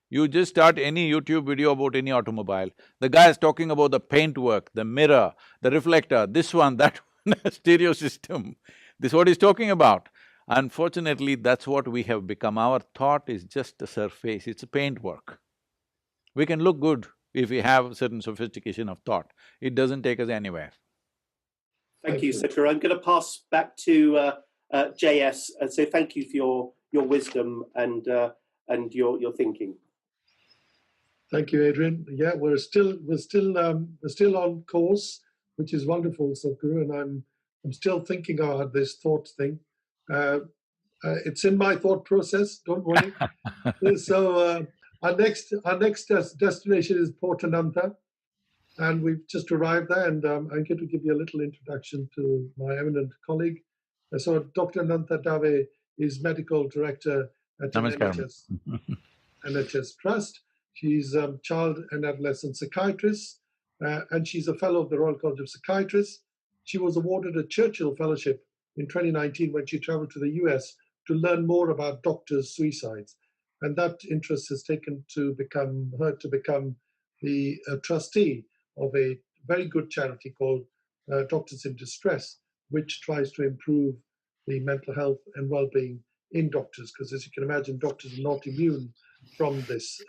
You just start any YouTube video about any automobile, the guy is talking about the paint work, the mirror, the reflector, this one, that one, stereo system. This is what he's talking about. Unfortunately, that's what we have become. Our thought is just a surface, it's a paint work. We can look good if we have certain sophistication of thought. It doesn't take us anywhere. Thank you, Sadhguru. I'm going to pass back to JS and say thank you for your wisdom and your thinking. Thank you, Adrian. Yeah, we're still on course, which is wonderful, Sadhguru, and I'm still thinking about this thought thing. It's in my thought process. Don't worry. So our next destination is Port Ananta, and we've just arrived there. And I'm going to give you a little introduction to my eminent colleague. So Dr. Ananta Dave is medical director at an NHS Trust. She's a child and adolescent psychiatrist, and she's a fellow of the Royal College of Psychiatrists. She was awarded a Churchill Fellowship in 2019 when she traveled to the US to learn more about doctors' suicides. And that interest has taken her to become the trustee of a very good charity called Doctors in Distress, which tries to improve the mental health and well-being in doctors, because as you can imagine, doctors are not immune from this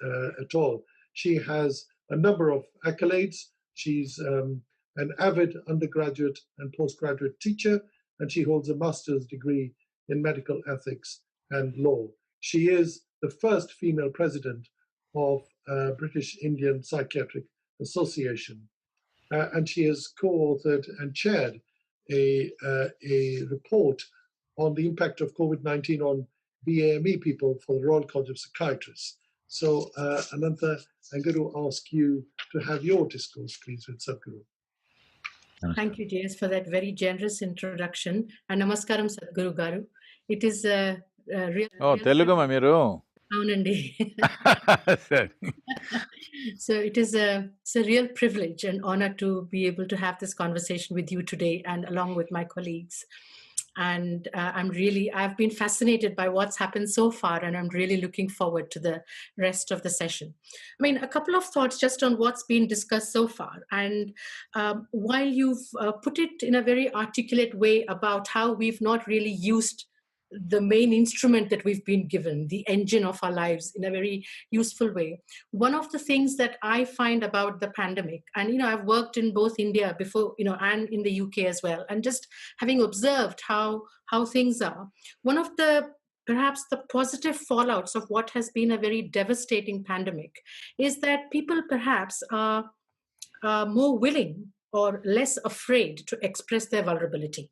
at all. She has a number of accolades. She's an avid undergraduate and postgraduate teacher, and she holds a master's degree in medical ethics and law. She is the first female president of British Indian Psychiatric Association, and she has co-authored and chaired a report on the impact of COVID-19 on BAME people for the Royal College of Psychiatrists. So, Anantha, I'm going to ask you to have your discourse, please, with Sadhguru. Thank you, JS, for that very generous introduction. And namaskaram, Sadhguru Garu. It is a real... Oh, Telugu ma meeru? Aunandi. So it's a real privilege and honor to be able to have this conversation with you today and along with my colleagues. And I've been fascinated by what's happened so far, and I'm really looking forward to the rest of the session. I mean, a couple of thoughts just on what's been discussed so far. And while you've put it in a very articulate way about how we've not really used the main instrument that we've been given, the engine of our lives, in a very useful way. One of the things that I find about the pandemic, and I've worked in both India before, and in the UK as well, and just having observed how things are, one of the perhaps the positive fallouts of what has been a very devastating pandemic is that people perhaps are more willing or less afraid to express their vulnerability.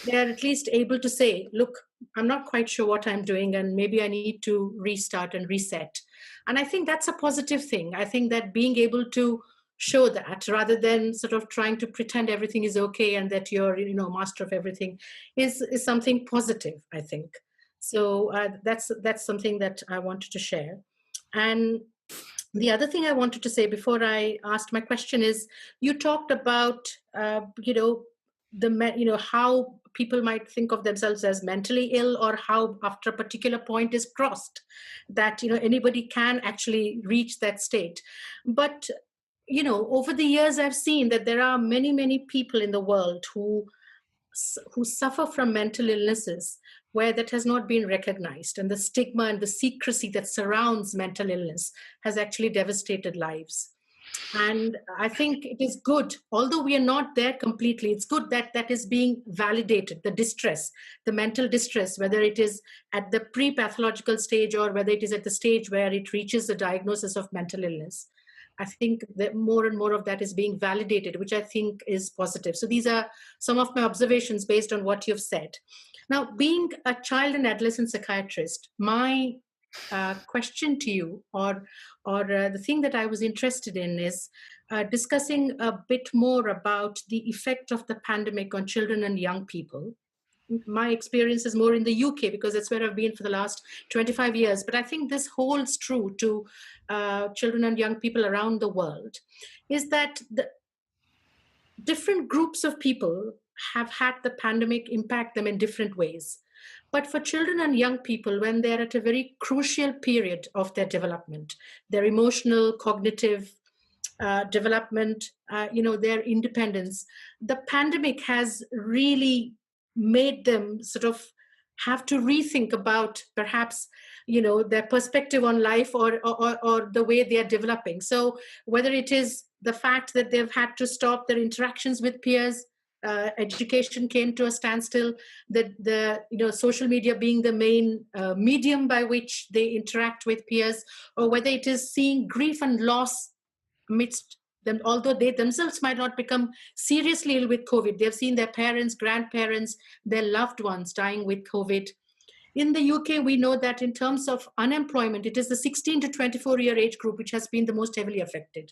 They're at least able to say, look, I'm not quite sure what I'm doing, and maybe I need to restart and reset. And I think that's a positive thing. I think that being able to show that rather than sort of trying to pretend everything is okay and that you're, master of everything is something positive, I think. So that's something that I wanted to share. And the other thing I wanted to say before I asked my question is, you talked about, how people might think of themselves as mentally ill, or how after a particular point is crossed that anybody can actually reach that state. But over the years I've seen that there are many people in the world who suffer from mental illnesses where that has not been recognized, and the stigma and the secrecy that surrounds mental illness has actually devastated lives. And I think it is good, although we are not there completely, it's good that that is being validated, the distress, the mental distress, whether it is at the pre-pathological stage or whether it is at the stage where it reaches the diagnosis of mental illness. I think that more and more of that is being validated, which I think is positive. So these are some of my observations based on what you've said. Now, being a child and adolescent psychiatrist, my question to you, or the thing that I was interested in is discussing a bit more about the effect of the pandemic on children and young people. My experience is more in the UK because that's where I've been for the last 25 years. But I think this holds true to children and young people around the world, is that the different groups of people have had the pandemic impact them in different ways. But for children and young people, when they're at a very crucial period of their development, their emotional, cognitive development, their independence, the pandemic has really made them sort of have to rethink about perhaps their perspective on life or the way they are developing. So whether it is the fact that they've had to stop their interactions with peers, education came to a standstill, that the social media being the main medium by which they interact with peers, or whether it is seeing grief and loss amidst them, although they themselves might not become seriously ill with COVID. They've seen their parents, grandparents, their loved ones dying with COVID. In the UK, we know that in terms of unemployment, it is the 16 to 24-year age group which has been the most heavily affected.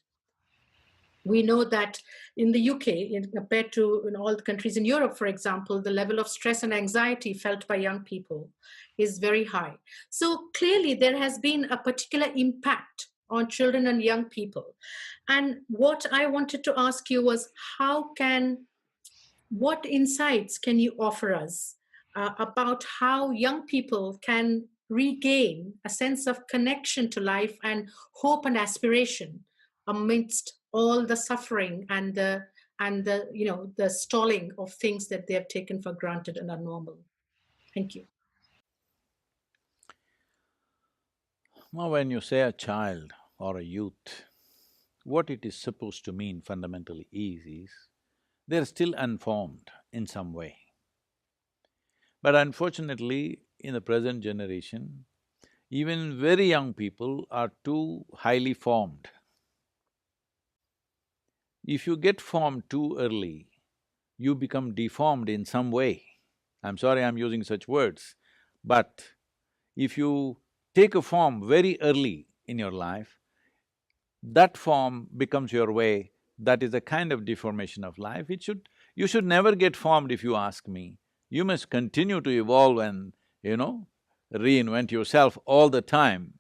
We know that in the UK, compared to in all the countries in Europe, for example, the level of stress and anxiety felt by young people is very high. So clearly there has been a particular impact on children and young people. And what I wanted to ask you was, what insights can you offer us about how young people can regain a sense of connection to life and hope and aspiration amidst all the suffering and the stalling of things that they have taken for granted and are normal? Thank you. Now, when you say a child or a youth, what it is supposed to mean fundamentally is they're still unformed in some way. But unfortunately, in the present generation, even very young people are too highly formed. If you get formed too early, you become deformed in some way. I'm sorry I'm using such words, but if you take a form very early in your life, that form becomes your way. That is a kind of deformation of life. You should never get formed if you ask me. You must continue to evolve and, reinvent yourself all the time.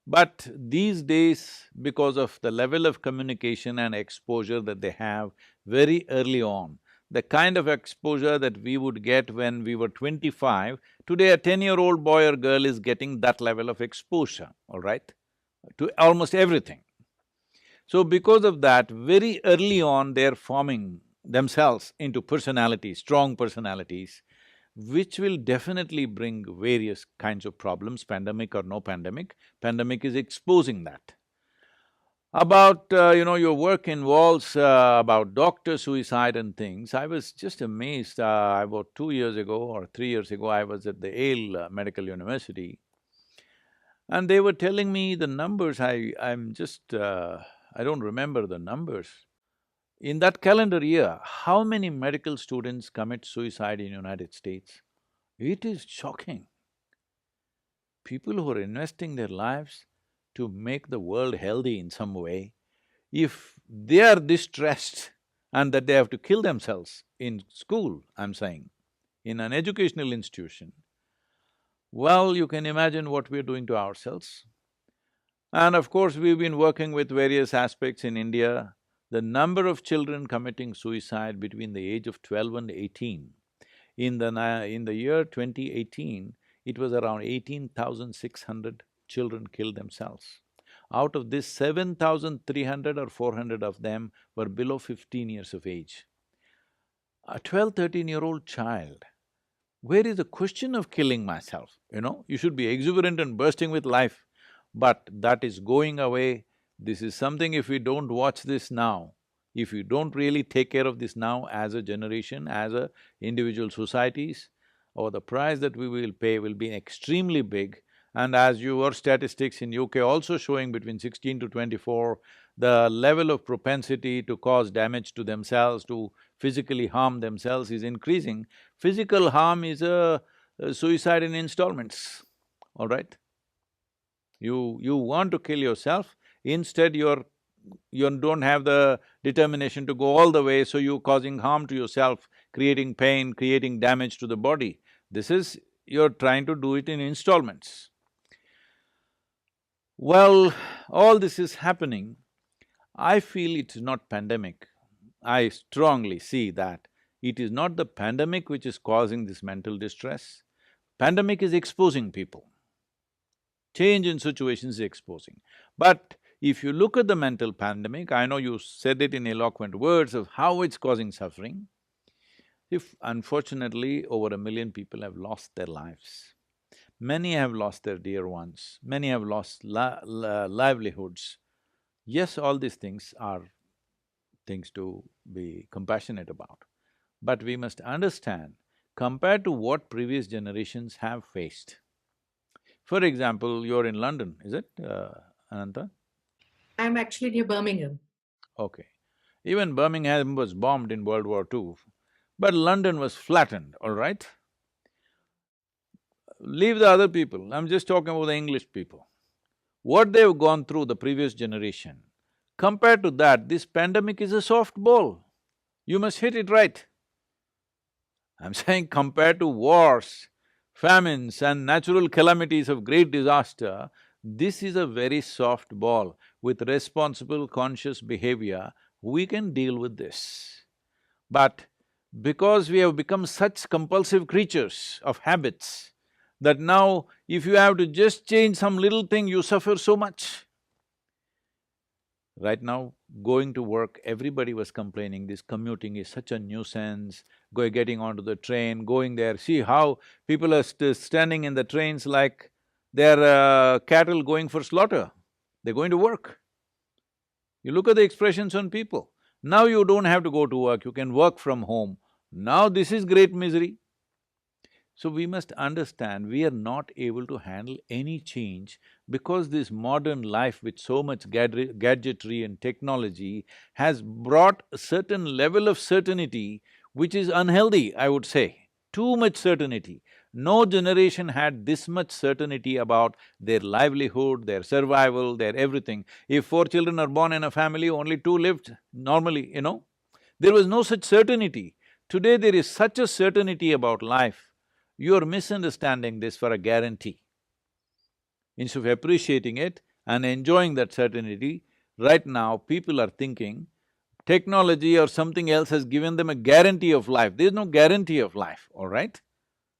But these days, because of the level of communication and exposure that they have very early on, the kind of exposure that we would get when we were 25, today a 10-year-old boy or girl is getting that level of exposure, all right, to almost everything. So because of that, very early on they're forming themselves into personalities, strong personalities, which will definitely bring various kinds of problems, pandemic or no pandemic. Pandemic is exposing that. About, your work involves about doctor suicide and things, I was just amazed. About 2 years ago or 3 years ago, I was at the Yale Medical University, and they were telling me the numbers. I don't remember the numbers. In that calendar year, how many medical students commit suicide in United States? It is shocking. People who are investing their lives to make the world healthy in some way, if they are distressed and that they have to kill themselves in school, I'm saying, in an educational institution, well, you can imagine what we're doing to ourselves. And of course, we've been working with various aspects in India. The number of children committing suicide between the age of 12 and 18, in the year 2018, it was around 18,600 children killed themselves. Out of this, 7,300 or 400 of them were below 15 years of age. A 12, 13-year-old child, where is the question of killing myself, You should be exuberant and bursting with life. But that is going away. This is something, if we don't watch this now, if we don't really take care of this now as a generation, as a individual societies, or the price that we will pay will be extremely big. And as your statistics in UK also showing between 16 to 24, the level of propensity to cause damage to themselves, to physically harm themselves is increasing. Physical harm is a suicide in installments, all right? You want to kill yourself, instead you don't have the determination to go all the way, so you're causing harm to yourself, creating pain, creating damage to the body. You're trying to do it in installments. Well, all this is happening. I feel it's not pandemic. I strongly see that it is not the pandemic which is causing this mental distress. Pandemic is exposing people. Change in situations is exposing. But if you look at the mental pandemic, I know you said it in eloquent words of how it's causing suffering. If unfortunately over 1 million people have lost their lives, many have lost their dear ones, many have lost livelihoods. Yes, all these things are things to be compassionate about. But we must understand, compared to what previous generations have faced. For example, you're in London, is it, Ananta? I'm actually near Birmingham. Okay. Even Birmingham was bombed in World War II, but London was flattened, all right? Leave the other people, I'm just talking about the English people. What they've gone through, the previous generation, compared to that, this pandemic is a softball. You must hit it right. I'm saying compared to wars, famines and natural calamities of great disaster, this is a very soft ball. With responsible, conscious behavior, we can deal with this. But because we have become such compulsive creatures of habits, that now if you have to just change some little thing, you suffer so much. Right now, going to work, everybody was complaining, this commuting is such a nuisance, getting onto the train, going there, see how people are standing in the trains like they're cattle going for slaughter. They're going to work. You look at the expressions on people. Now you don't have to go to work, you can work from home. Now this is great misery. So we must understand we are not able to handle any change because this modern life with so much gadgetry and technology has brought a certain level of certainty which is unhealthy, I would say. Too much certainty. No generation had this much certainty about their livelihood, their survival, their everything. If 4 children are born in a family, only 2 lived normally, There was no such certainty. Today there is such a certainty about life. You're misunderstanding this for a guarantee. Instead of appreciating it and enjoying that certainty, right now people are thinking technology or something else has given them a guarantee of life. There's no guarantee of life, all right?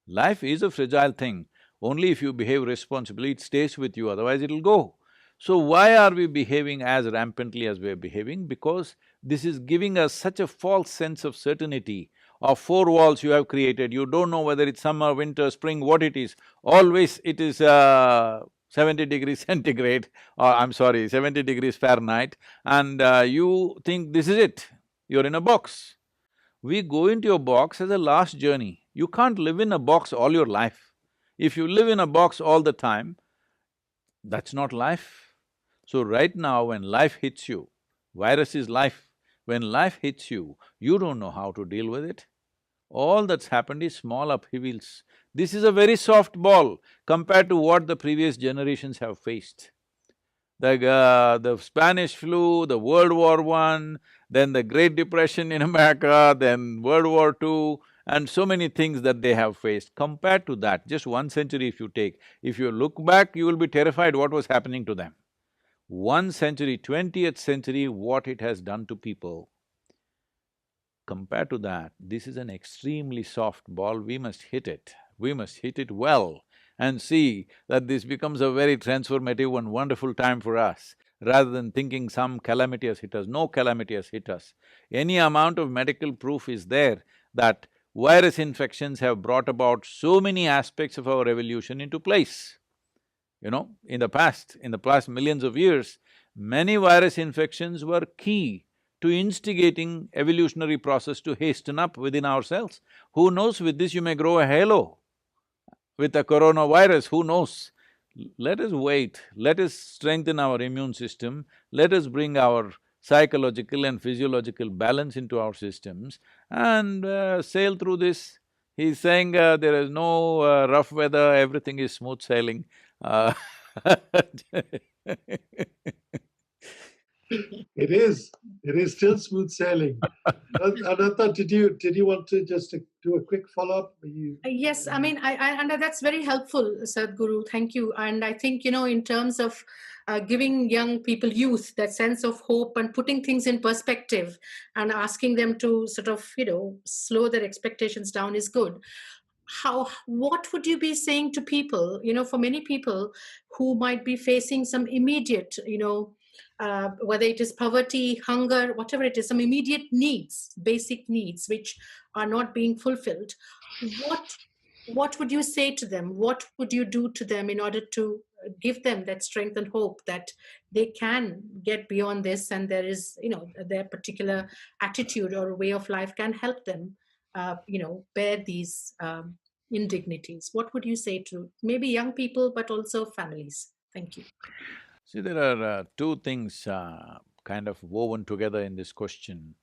Life is a fragile thing. Only if you behave responsibly, it stays with you, otherwise it'll go. So why are we behaving as rampantly as we're behaving? Because this is giving us such a false sense of certainty of 4 walls you have created, you don't know whether it's summer, winter, spring, what it is. Always it is 70 degrees centigrade, or I'm sorry, 70 degrees Fahrenheit, and you think this is it, you're in a box. We go into a box as a last journey. You can't live in a box all your life. If you live in a box all the time, that's not life. So right now when life hits you, virus is life, when life hits you, you don't know how to deal with it. All that's happened is small upheavals. This is a very soft ball compared to what the previous generations have faced. The Spanish flu, the World War I, then the Great Depression in America, then World War II, and so many things that they have faced. Compared to that, just 1 century if you take, if you look back, you will be terrified what was happening to them. 1 century, 20th century, what it has done to people. Compared to that, this is an extremely soft ball, we must hit it. We must hit it well and see that this becomes a very transformative and wonderful time for us, rather than thinking some calamity has hit us. No calamity has hit us. Any amount of medical proof is there that virus infections have brought about so many aspects of our evolution into place. In the past millions of years, many virus infections were key to instigating evolutionary process to hasten up within ourselves. Who knows, with this you may grow a halo. With the coronavirus, who knows? Let us wait, let us strengthen our immune system, let us bring our psychological and physiological balance into our systems and sail through this. He's saying there is no rough weather, everything is smooth sailing. It is still smooth sailing. Ananta, did you want to just do a quick follow-up? Yes, I mean, and that's very helpful, Sadhguru, thank you. And I think, in terms of giving young people, youth, that sense of hope and putting things in perspective and asking them to sort of, slow their expectations down is good. What would you be saying to people, for many people who might be facing some immediate, whether it is poverty, hunger, whatever it is, some immediate needs, basic needs, which are not being fulfilled, what would you say to them? What would you do to them in order to give them that strength and hope that they can get beyond this, and there is, their particular attitude or way of life can help them, bear these indignities? What would you say to maybe young people, but also families? Thank you. See, there are two things kind of woven together in this question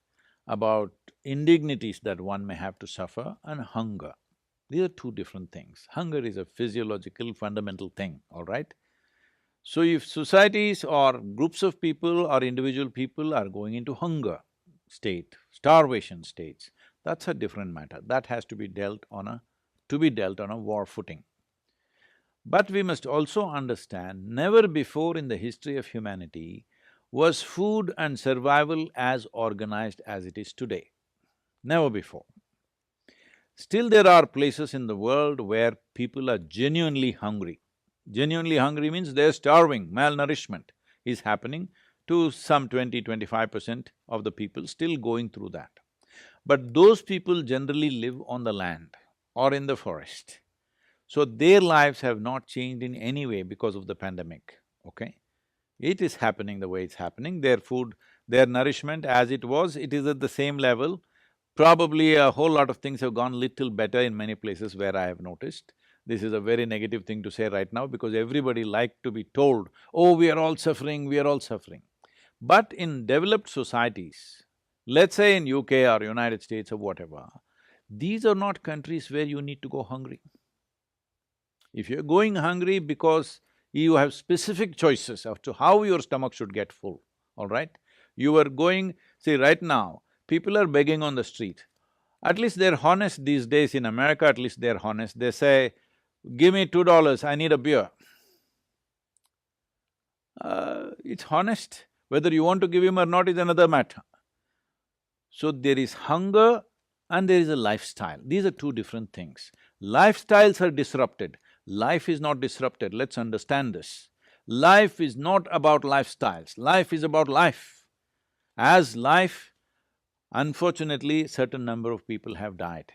about indignities that one may have to suffer and hunger. These are two different things. Hunger is a physiological, fundamental thing, all right? So if societies or groups of people or individual people are going into hunger state, starvation states, that's a different matter. That has to be dealt on a war footing. But we must also understand, never before in the history of humanity was food and survival as organized as it is today. Never before. Still there are places in the world where people are genuinely hungry. Genuinely hungry means they're starving, malnourishment is happening. to some 20–25% of the people still going through that. But those people generally live on the land or in the forest. So their lives have not changed in any way because of the pandemic, okay? It is happening the way it's happening, their food, their nourishment as it was, it is at the same level. Probably a whole lot of things have gone little better in many places where I have noticed. This is a very negative thing to say right now because everybody like to be told, oh, we are all suffering, we are all suffering. But in developed societies, let's say in UK or United States or whatever, these are not countries where you need to go hungry. If you're going hungry because you have specific choices as to how your stomach should get full, all right? You are going… See, right now, people are begging on the street. At least they're honest these days in America, at least they're honest. They say, give me $2, I need a beer. It's honest. Whether you want to give him or not is another matter. So there is hunger and there is a lifestyle. These are two different things. Lifestyles are disrupted. Life is not disrupted, let's understand this. Life is not about lifestyles, life is about life. As life, unfortunately, certain number of people have died.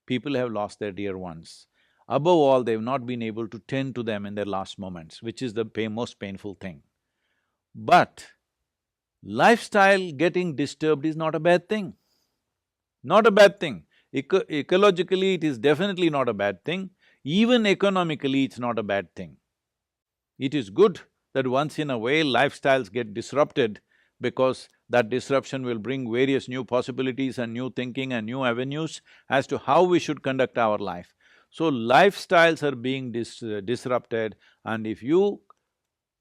People have lost their dear ones. Above all, they've not been able to tend to them in their last moments, which is the most painful thing. But lifestyle getting disturbed is not a bad thing. Not a bad thing. Ecologically, it is definitely not a bad thing. Even economically, it's not a bad thing. It is good that once in a while lifestyles get disrupted because that disruption will bring various new possibilities and new thinking and new avenues as to how we should conduct our life. So lifestyles are being disrupted, and if you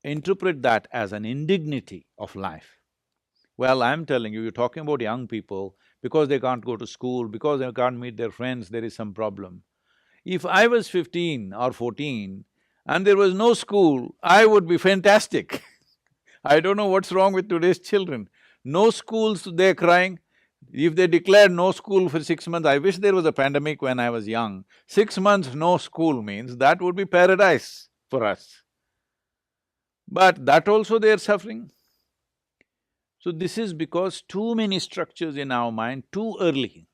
interpret that as an indignity of life, well, I'm telling you, you're talking about young people, because they can't go to school, because they can't meet their friends, there is some problem. If I was 15 or 14 and there was no school, I would be fantastic. I don't know what's wrong with today's children. No schools, they're crying. If they declared no school for 6 months, I wish there was a pandemic when I was young. 6 months no school means that would be paradise for us. But that also they're suffering. So this is because too many structures in our mind, too early,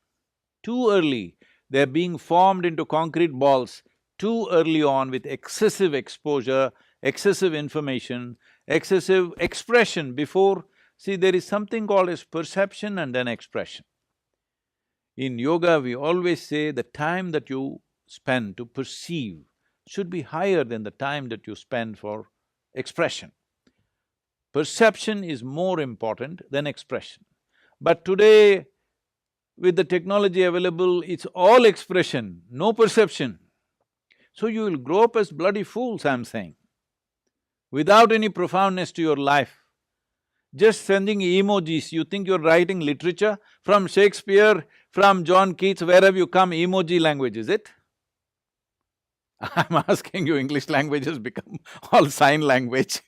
they're being formed into concrete balls too early on with excessive exposure, excessive information, excessive expression before… See, there is something called as perception and then expression. In yoga, we always say the time that you spend to perceive should be higher than the time that you spend for expression. Perception is more important than expression. But today, with the technology available, it's all expression, no perception. So you will grow up as bloody fools, I'm saying, without any profoundness to your life. Just sending emojis, you think you're writing literature? From Shakespeare, from John Keats, where have you come? Emoji language, is it? I'm asking you, English language has become all sign language.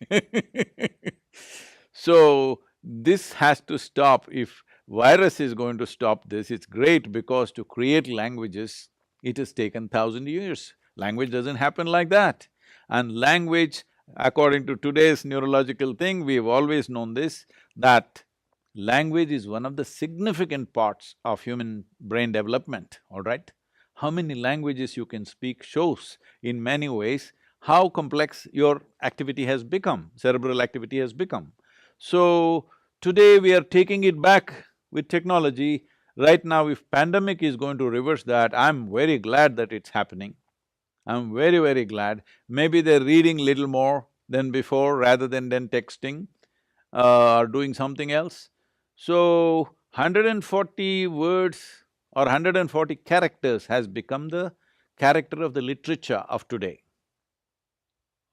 So, this has to stop. If virus is going to stop this, it's great because to create languages, it has taken 1,000 years. Language doesn't happen like that. And language, according to today's neurological thing, we've always known this, that language is one of the significant parts of human brain development, all right? How many languages you can speak shows in many ways how complex your activity has become, cerebral activity has become. So, today we are taking it back with technology. Right now, if pandemic is going to reverse that, I'm very glad that it's happening. I'm very, very glad. Maybe they're reading little more than before rather than texting or doing something else. So, 140 words or 140 characters has become the character of the literature of today.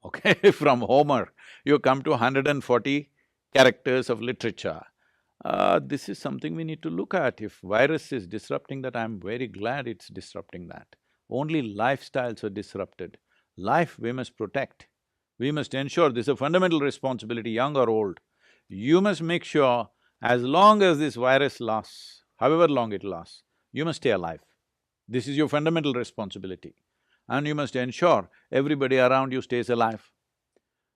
Okay, from Homer, you come to 140 characters of literature. This is something we need to look at. If virus is disrupting that, I'm very glad it's disrupting that. Only lifestyles are disrupted. Life we must protect. We must ensure, this is a fundamental responsibility, young or old. You must make sure, as long as this virus lasts, however long it lasts, you must stay alive. This is your fundamental responsibility. And you must ensure everybody around you stays alive.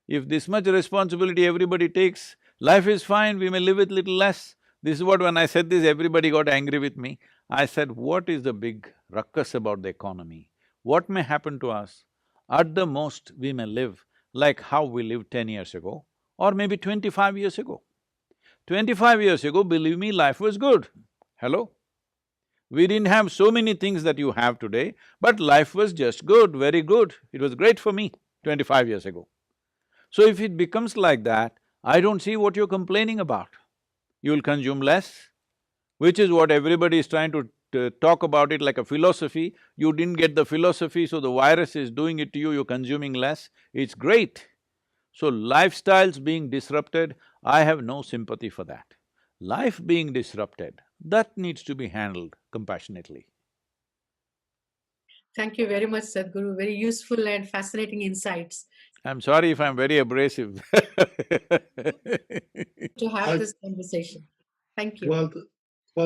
If this much responsibility everybody takes, Life is fine, we may live with little less. This is what, when I said this, everybody got angry with me. I said, what is the big ruckus about the economy? What may happen to us? At the most, we may live like how we lived 10 years ago, or maybe 25 years ago. 25 years ago, believe me, life was good. Hello? We didn't have so many things that you have today, but life was just good, very good. It was great for me 25 years ago. So if it becomes like that, I don't see what you're complaining about. You'll consume less, which is what everybody is trying to talk about it like a philosophy. You didn't get the philosophy, so the virus is doing it to you, you're consuming less. It's great. So lifestyles being disrupted, I have no sympathy for that. Life being disrupted, that needs to be handled compassionately. Thank you very much, Sadhguru. Very useful and fascinating insights. I'm sorry if I'm very abrasive To have this conversation. Thank you. Well,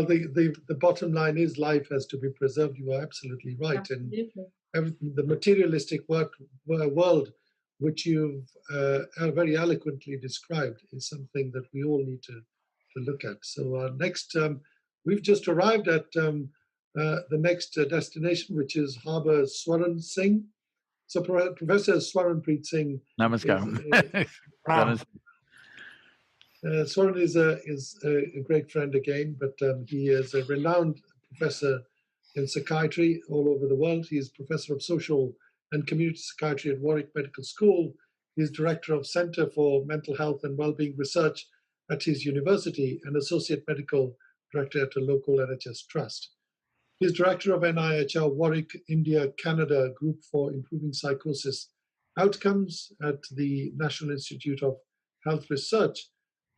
the bottom line is life has to be preserved. You are absolutely right. Absolutely. And everything, the materialistic world, which you've very eloquently described, is something that we all need to look at. So our next, we've just arrived at the next destination, which is Harbour Swaran Singh. So Professor Swaranpreet Singh. Namaskaram. Swaran is a great friend again, but he is a renowned professor in psychiatry all over the world. He is professor of social and community psychiatry at Warwick Medical School. He is director of Centre for Mental Health and Wellbeing Research at his university and associate medical director at a local NHS trust. He is director of NIHR Warwick, India, Canada Group for Improving Psychosis Outcomes at the National Institute of Health Research,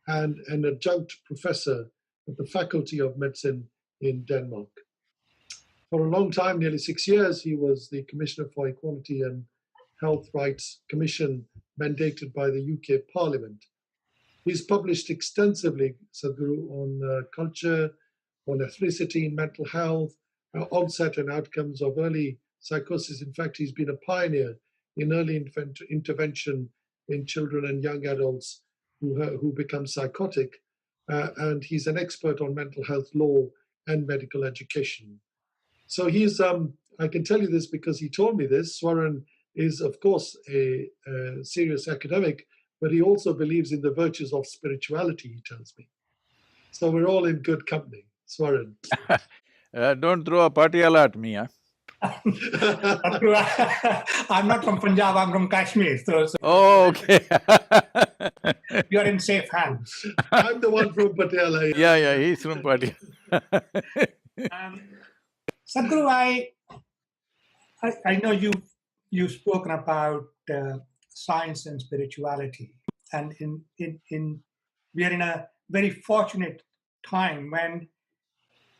and an adjunct professor at the Faculty of Medicine in Denmark. For a long time, nearly 6 years, he was the Commissioner for Equality and Health Rights Commission mandated by the UK Parliament. He's published extensively, Sadhguru, on culture, on ethnicity, mental health, onset and outcomes of early psychosis. In fact, he's been a pioneer in early intervention in children and young adults who become psychotic, and he's an expert on mental health law and medical education. So he's, I can tell you this because he told me this. Swaran is, of course, a serious academic, but he also believes in the virtues of spirituality, he tells me. So we're all in good company. Swaran. Don't throw a patiala at me, huh? I'm not from Punjab, I'm from Kashmir. So Oh, okay. you're in safe hands. I'm the one from Patiala. Yeah, he's from Patiala. Sadhguru, I know you've spoken about science and spirituality, and we are in a very fortunate time when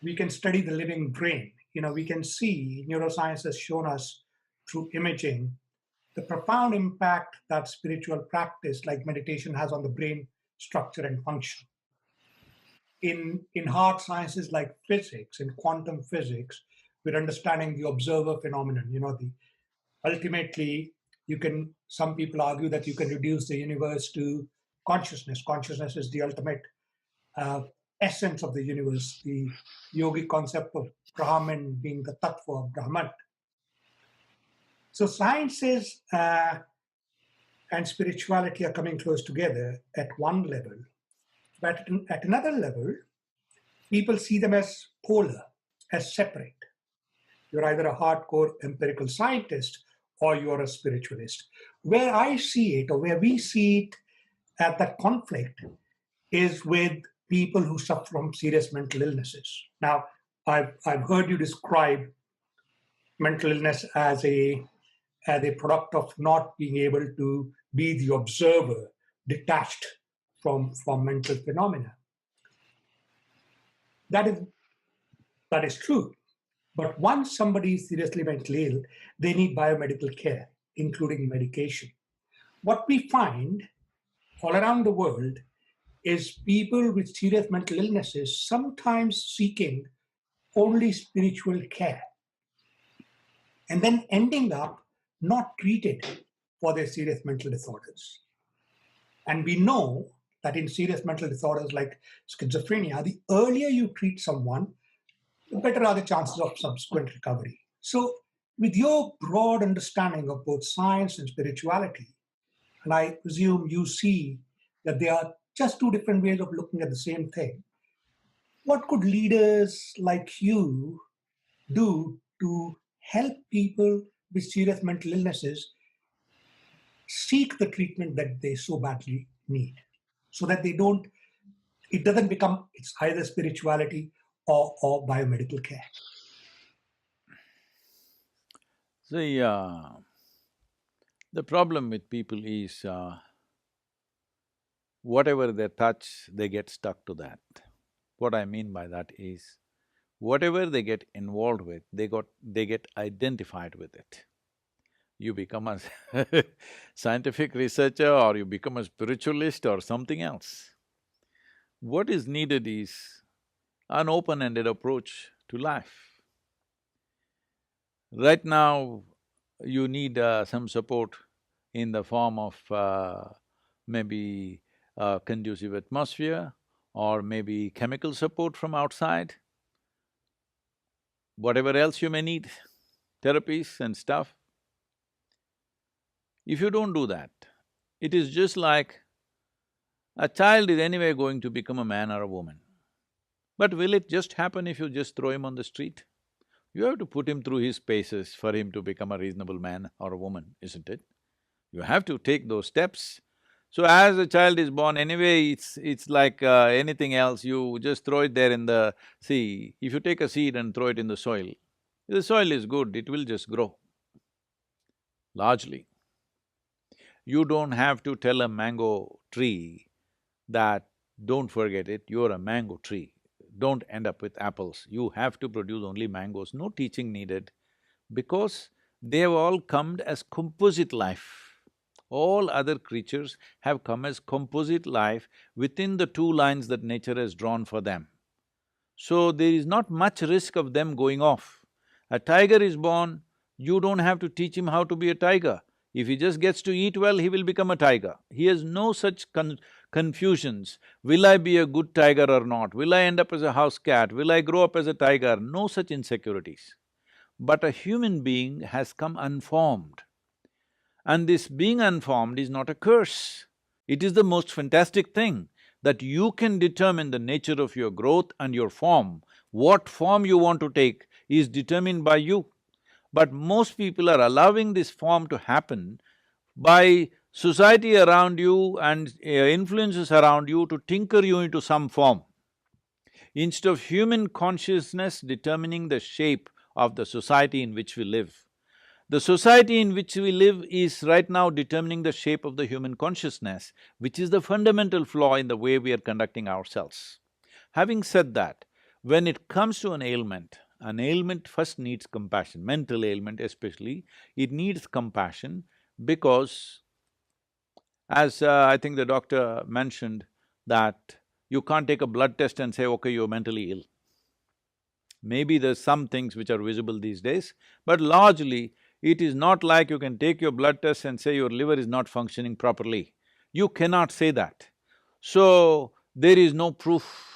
we can study the living brain. You know, we can see, neuroscience has shown us through imaging the profound impact that spiritual practice like meditation has on the brain structure and function. In hard sciences like physics, in quantum physics, we're understanding the observer phenomenon. You know, ultimately, some people argue that you can reduce the universe to consciousness. Consciousness is the ultimate essence of the universe, the yogic concept of Brahman being the tattva of Brahman. So sciences and spirituality are coming close together at one level, but at another level, people see them as polar, as separate. You're either a hardcore empirical scientist or you're a spiritualist. Where I see it, or where we see it at that conflict, is with people who suffer from serious mental illnesses. Now, I've heard you describe mental illness as a product of not being able to be the observer, detached from mental phenomena. That is true. But once somebody is seriously mentally ill, they need biomedical care, including medication. What we find all around the world is people with serious mental illnesses sometimes seeking only spiritual care and then ending up not treated for their serious mental disorders. And we know that in serious mental disorders like schizophrenia, the earlier you treat someone, the better are the chances of subsequent recovery. So, with your broad understanding of both science and spirituality, and I presume you see that they are just two different ways of looking at the same thing, what could leaders like you do to help people with serious mental illnesses seek the treatment that they so badly need, so that they don't, it doesn't become, it's either spirituality or biomedical care? See, the problem with people is whatever they touch, they get stuck to that. What I mean by that is, whatever they get involved with, they get identified with it. You become a scientific researcher or you become a spiritualist or something else. What is needed is an open-ended approach to life. Right now, you need some support in the form of maybe a conducive atmosphere or maybe chemical support from outside, whatever else you may need, therapies and stuff. If you don't do that, it is just like a child is anyway going to become a man or a woman. But will it just happen if you just throw him on the street? You have to put him through his paces for him to become a reasonable man or a woman, isn't it? You have to take those steps. So as a child is born, anyway, it's like anything else, you just throw it there in the… See, if you take a seed and throw it in the soil is good, it will just grow, largely. You don't have to tell a mango tree that, don't forget it, you're a mango tree, don't end up with apples. You have to produce only mangoes, no teaching needed, because they've all come as composite life. All other creatures have come as composite life within the two lines that nature has drawn for them. So there is not much risk of them going off. A tiger is born, you don't have to teach him how to be a tiger. If he just gets to eat well, he will become a tiger. He has no such confusions. Will I be a good tiger or not? Will I end up as a house cat? Will I grow up as a tiger? No such insecurities. But a human being has come unformed. And this being unformed is not a curse. It is the most fantastic thing, that you can determine the nature of your growth and your form. What form you want to take is determined by you. But most people are allowing this form to happen by society around you and influences around you to tinker you into some form. Instead of human consciousness determining the shape of the society in which we live, the society in which we live is right now determining the shape of the human consciousness, which is the fundamental flaw in the way we are conducting ourselves. Having said that, when it comes to an ailment first needs compassion, mental ailment especially, it needs compassion because, as I think the doctor mentioned, that you can't take a blood test and say, okay, you're mentally ill. Maybe there's some things which are visible these days, but largely it is not like you can take your blood test and say your liver is not functioning properly. You cannot say that. So, there is no proof.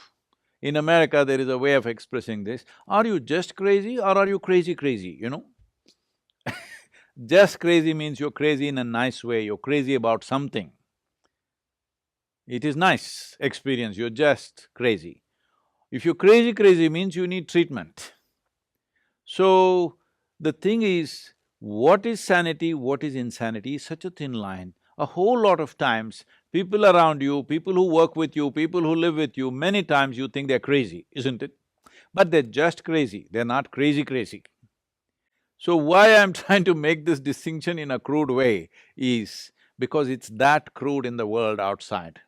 In America, there is a way of expressing this, are you just crazy or are you crazy, you know? Just crazy means you're crazy in a nice way, you're crazy about something. It is nice experience, you're just crazy. If you're crazy means you need treatment. So, the thing is, what is sanity, what is insanity is such a thin line. A whole lot of times, people around you, people who work with you, people who live with you, many times you think they're crazy, isn't it? But they're just crazy, they're not crazy. So why I'm trying to make this distinction in a crude way is because it's that crude in the world outside.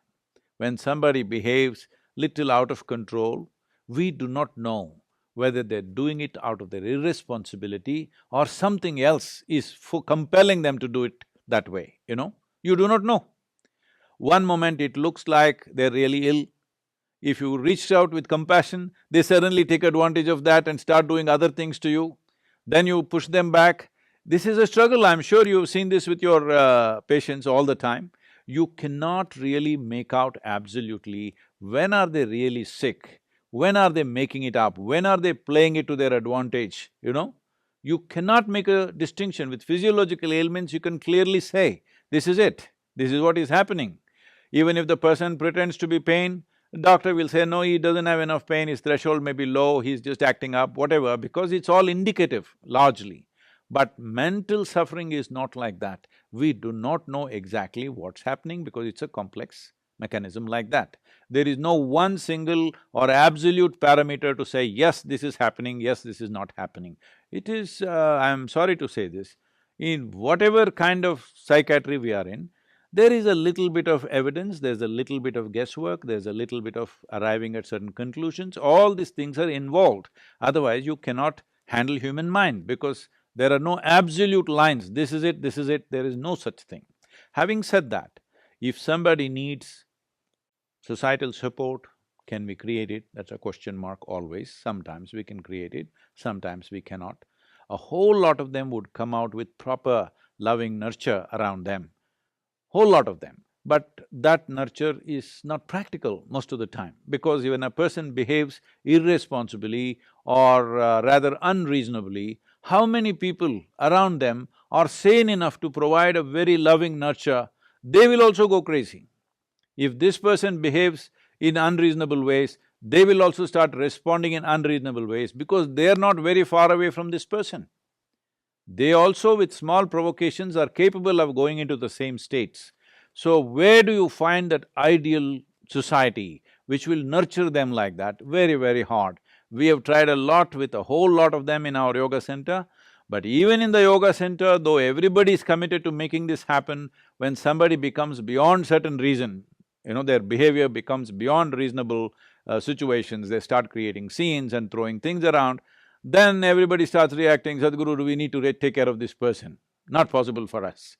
When somebody behaves little out of control, we do not know whether they're doing it out of their irresponsibility or something else is compelling them to do it that way, you know? You do not know. One moment it looks like they're really ill. If you reach out with compassion, they suddenly take advantage of that and start doing other things to you. Then you push them back. This is a struggle, I'm sure you've seen this with your patients all the time. you cannot really make out absolutely when are they really sick, when are they making it up, when are they playing it to their advantage, you know? You cannot make a distinction. With physiological ailments, you can clearly say, this is it, this is what is happening. Even if the person pretends to be pain, the doctor will say, no, he doesn't have enough pain, his threshold may be low, he's just acting up, whatever, because it's all indicative, largely. But mental suffering is not like that. We do not know exactly what's happening because it's a complex mechanism like that. There is no one single or absolute parameter to say, yes, this is happening, yes, this is not happening. It is, I'm sorry to say this, in whatever kind of psychiatry we are in, there is a little bit of evidence, there's a little bit of guesswork, there's a little bit of arriving at certain conclusions, all these things are involved. Otherwise, you cannot handle human mind because there are no absolute lines, this is it, there is no such thing. Having said that, if somebody needs societal support, can we create it? That's a question mark always. Sometimes we can create it, sometimes we cannot. A whole lot of them would come out with proper loving nurture around them, whole lot of them. But that nurture is not practical most of the time, because when a person behaves irresponsibly or rather unreasonably, how many people around them are sane enough to provide a very loving nurture? They will also go crazy. If this person behaves in unreasonable ways, they will also start responding in unreasonable ways because they are not very far away from this person. They also, with small provocations, are capable of going into the same states. So where do you find that ideal society which will nurture them like that? Very, very hard. We have tried a lot with a whole lot of them in our yoga center, but even in the yoga center, though everybody is committed to making this happen, when somebody becomes beyond certain reason, you know, their behavior becomes beyond reasonable situations, they start creating scenes and throwing things around, then everybody starts reacting, Sadhguru, do we need to take care of this person? Not possible for us.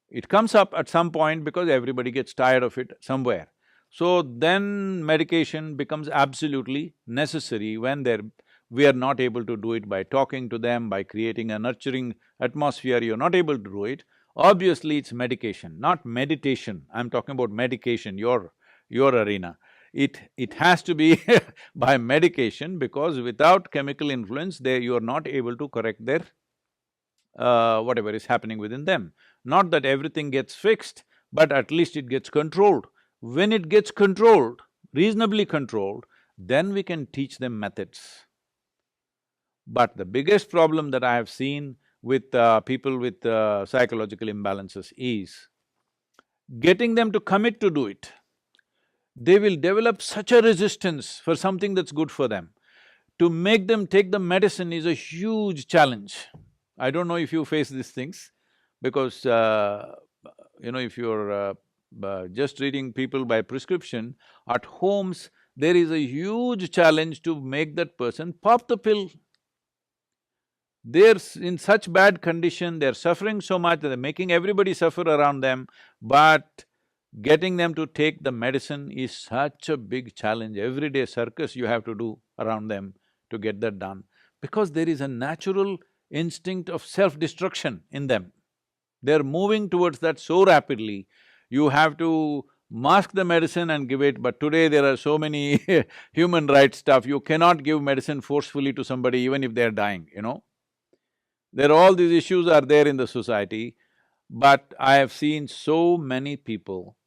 It comes up at some point because everybody gets tired of it somewhere. So then medication becomes absolutely necessary when we are not able to do it by talking to them, by creating a nurturing atmosphere, you're not able to do it. Obviously, it's medication, not meditation. I'm talking about medication, your arena. It has to be by medication, because without chemical influence, you are not able to correct their whatever is happening within them. Not that everything gets fixed, but at least it gets controlled. When it gets controlled, reasonably controlled, then we can teach them methods. But the biggest problem that I have seen with people with psychological imbalances is getting them to commit to do it. They will develop such a resistance for something that's good for them. To make them take the medicine is a huge challenge. I don't know if you face these things, because you know, if you're just treating people by prescription, at homes there is a huge challenge to make that person pop the pill. They're in such bad condition, they're suffering so much that they're making everybody suffer around them, but getting them to take the medicine is such a big challenge. Everyday circus you have to do around them to get that done, because there is a natural instinct of self-destruction in them. They're moving towards that so rapidly, you have to mask the medicine and give it, but today there are so many human rights stuff, you cannot give medicine forcefully to somebody even if they're dying, you know. There are all these issues are there in the society, but I have seen so many people,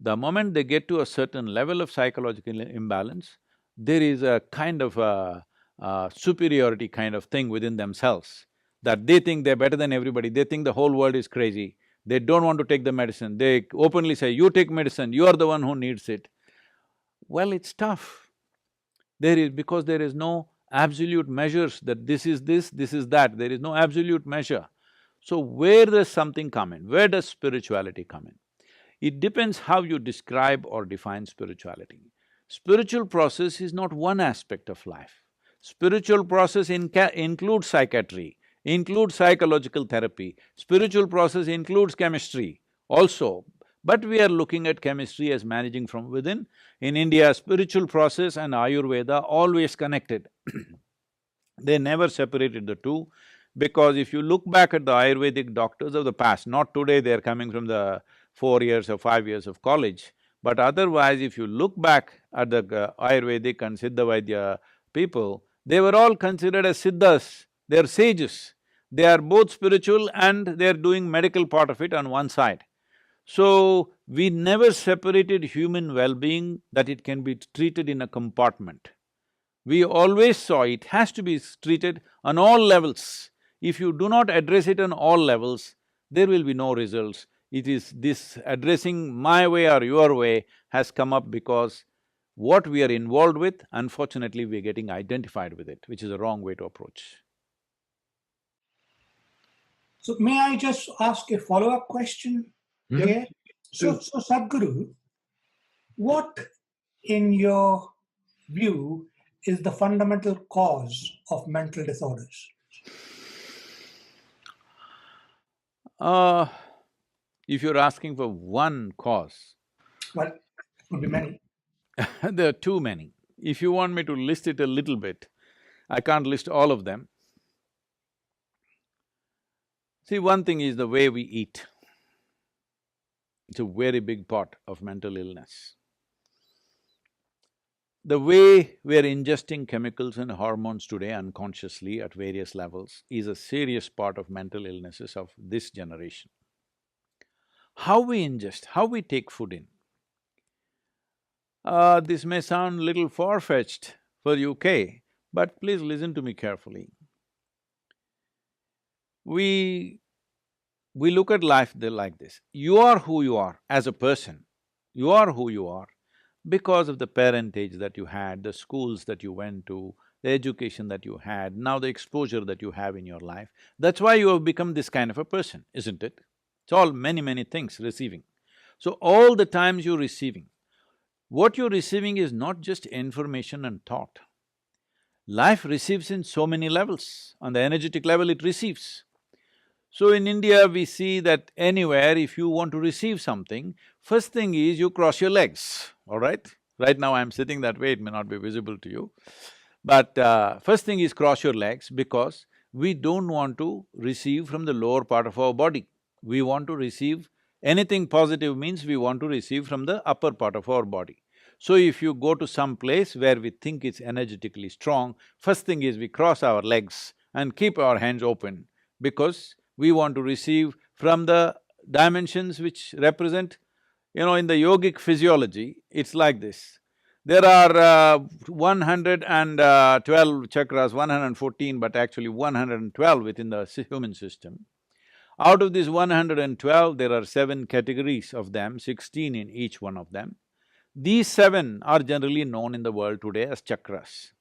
the moment they get to a certain level of psychological imbalance, there is a kind of a superiority kind of thing within themselves, that they think they're better than everybody, they think the whole world is crazy, they don't want to take the medicine, they openly say, you take medicine, you are the one who needs it. Well, it's tough. Because there is no absolute measures that this is that, there is no absolute measure. So where does something come in? Where does spirituality come in? It depends how you describe or define spirituality. Spiritual process is not one aspect of life. Spiritual process includes psychiatry, includes psychological therapy. Spiritual process includes chemistry also, but we are looking at chemistry as managing from within. In India, spiritual process and Ayurveda always connected. They never separated the two, because if you look back at the Ayurvedic doctors of the past, not today, they're coming from the 4 years or 5 years of college. But otherwise, if you look back at the Ayurvedic and Siddha Vaidya people, they were all considered as Siddhas, they're sages. They are both spiritual and they're doing medical part of it on one side. So, we never separated human well-being that it can be treated in a compartment. We always saw it has to be treated on all levels. If you do not address it on all levels, there will be no results. It is this addressing my way or your way has come up because what we are involved with, unfortunately, we're getting identified with it, which is a wrong way to approach. So may I just ask a follow-up question here? So Sadhguru, what in your view is the fundamental cause of mental disorders? If you're asking for one cause, Well, it could be many. there are too many. If you want me to list it a little bit, I can't list all of them. See, one thing is the way we eat. It's a very big part of mental illness. The way we're ingesting chemicals and hormones today unconsciously at various levels is a serious part of mental illnesses of this generation. How we ingest, how we take food in. This may sound little far-fetched for UK, but please listen to me carefully. We look at life like this. You are who you are as a person. You are who you are because of the parentage that you had, the schools that you went to, the education that you had, now the exposure that you have in your life. That's why you have become this kind of a person, isn't it? It's all many things receiving. So all the times you're receiving, what you're receiving is not just information and thought. Life receives in so many levels. On the energetic level, it receives. So in India, we see that anywhere if you want to receive something, first thing is you cross your legs, all right? Right now I'm sitting that way, it may not be visible to you. But first thing is cross your legs because we don't want to receive from the lower part of our body. We want to receive… anything positive means we want to receive from the upper part of our body. So if you go to some place where we think it's energetically strong, first thing is we cross our legs and keep our hands open because we want to receive from the dimensions which represent, in the yogic physiology, it's like this. There are 112 chakras, 114, but actually 112 within the human system. Out of these 112, there are 7 categories of them, 16 in each one of them. These 7 are generally known in the world today as chakras.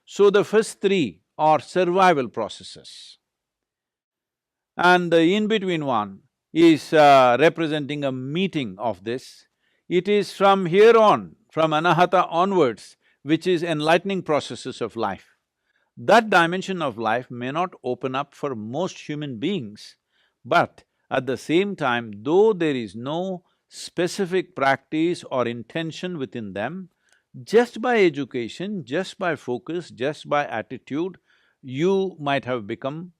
So the first 3 are survival processes. And the in-between one is representing a meeting of this. It is from here on, from anahata onwards, which is enlightening processes of life. That dimension of life may not open up for most human beings, but at the same time, though there is no specific practice or intention within them, just by education, just by focus, just by attitude, you might have become,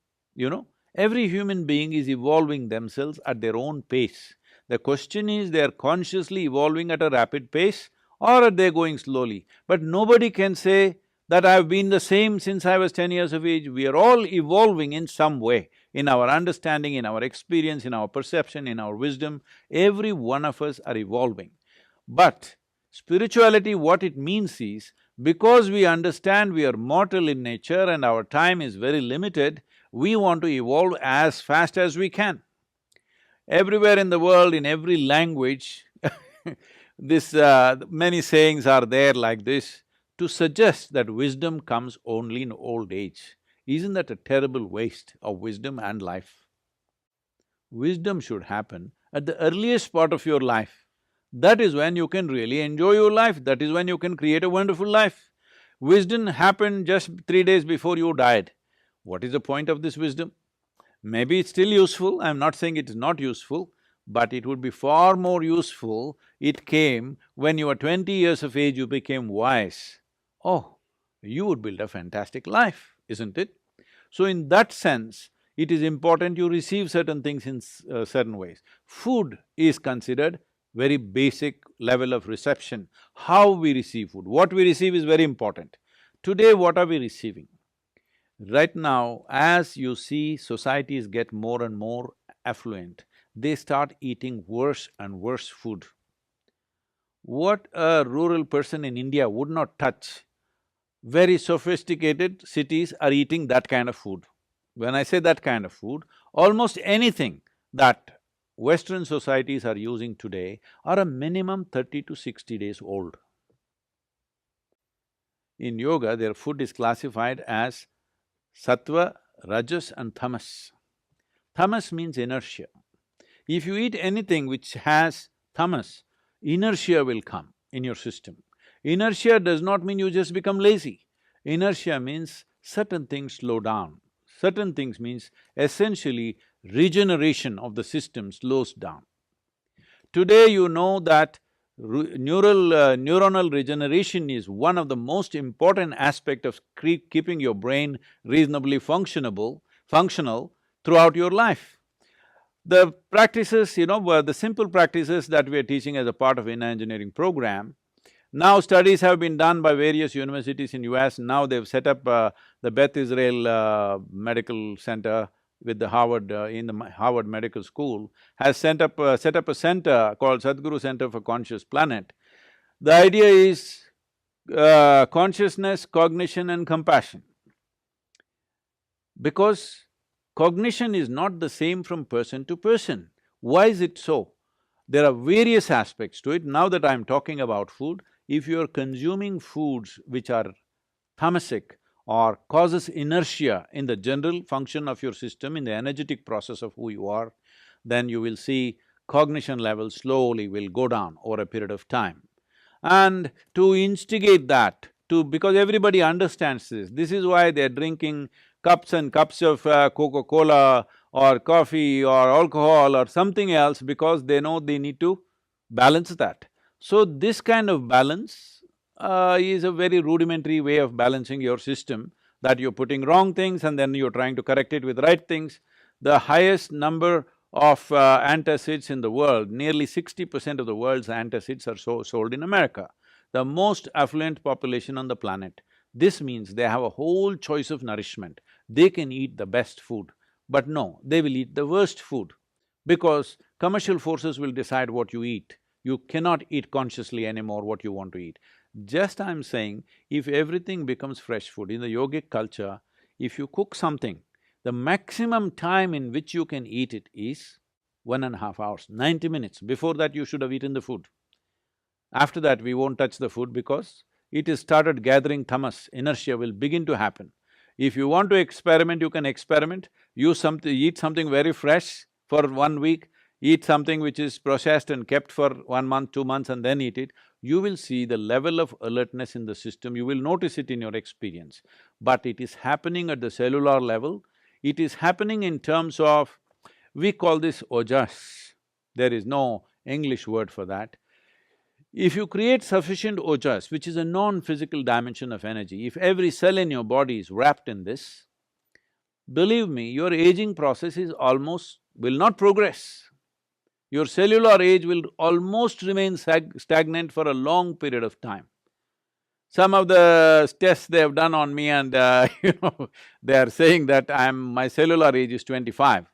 every human being is evolving themselves at their own pace. The question is, they are consciously evolving at a rapid pace or are they going slowly? But nobody can say that I've been the same since I was 10 years of age. We are all evolving in some way, in our understanding, in our experience, in our perception, in our wisdom. Every one of us are evolving. But spirituality, what it means is, because we understand we are mortal in nature and our time is very limited, we want to evolve as fast as we can. Everywhere in the world, in every language, many sayings are there like this to suggest that wisdom comes only in old age. Isn't that a terrible waste of wisdom and life? Wisdom should happen at the earliest part of your life. That is when you can really enjoy your life, that is when you can create a wonderful life. Wisdom happened just 3 days before you died. What is the point of this wisdom? Maybe it's still useful, I'm not saying it is not useful, but it would be far more useful, it came when you were 20 years of age, you became wise. Oh, you would build a fantastic life, isn't it? So in that sense, It is important you receive certain things in certain ways. Food is considered very basic level of reception. How we receive food, what we receive is very important. Today, what are we receiving? Right now, as you see societies get more and more affluent, they start eating worse and worse food. What a rural person in India would not touch, very sophisticated cities are eating that kind of food. When I say that kind of food, almost anything that Western societies are using today are a minimum 30 to 60 days old. In yoga, their food is classified as sattva, rajas and tamas. Tamas means inertia. If you eat anything which has tamas, inertia will come in your system. Inertia does not mean you just become lazy. Inertia means certain things slow down. Certain things means essentially regeneration of the system slows down. Today you know that neuronal regeneration is one of the most important aspect of keeping your brain reasonably functional throughout your life. The practices, the simple practices that we are teaching as a part of inner engineering program, now studies have been done by various universities in US. Now they've set up the Beth Israel Medical Center with the Harvard, in the Harvard Medical School, has set up a center called Sadhguru Center for Conscious Planet. The idea is consciousness, cognition and compassion. Because cognition is not the same from person to person. Why is it so? There are various aspects to it. Now that I'm talking about food, if you're consuming foods which are tamasic or causes inertia in the general function of your system, in the energetic process of who you are, then you will see cognition levels slowly will go down over a period of time. And to instigate that, because everybody understands this is why they're drinking cups and cups of Coca-Cola or coffee or alcohol or something else, because they know they need to balance that. So this kind of balance is a very rudimentary way of balancing your system, that you're putting wrong things and then you're trying to correct it with right things. The highest number of antacids in the world, nearly 60% of the world's antacids are sold in America, the most affluent population on the planet. This means they have a whole choice of nourishment. They can eat the best food, but no, they will eat the worst food, because commercial forces will decide what you eat. You cannot eat consciously anymore what you want to eat. Just I'm saying, if everything becomes fresh food, in the yogic culture, if you cook something, the maximum time in which you can eat it is 1.5 hours, 90 minutes. Before that, you should have eaten the food. After that, we won't touch the food because it has started gathering tamas, inertia will begin to happen. If you want to experiment, you can experiment, eat something very fresh for 1 week, eat something which is processed and kept for 1 month, 2 months and then eat it, you will see the level of alertness in the system, you will notice it in your experience. But it is happening at the cellular level, it is happening in terms of… we call this ojas, there is no English word for that. If you create sufficient ojas, which is a non-physical dimension of energy, if every cell in your body is wrapped in this, believe me, your aging process is will not progress. Your cellular age will almost remain stagnant for a long period of time. Some of the tests they have done on me and they are saying that my cellular age is 25.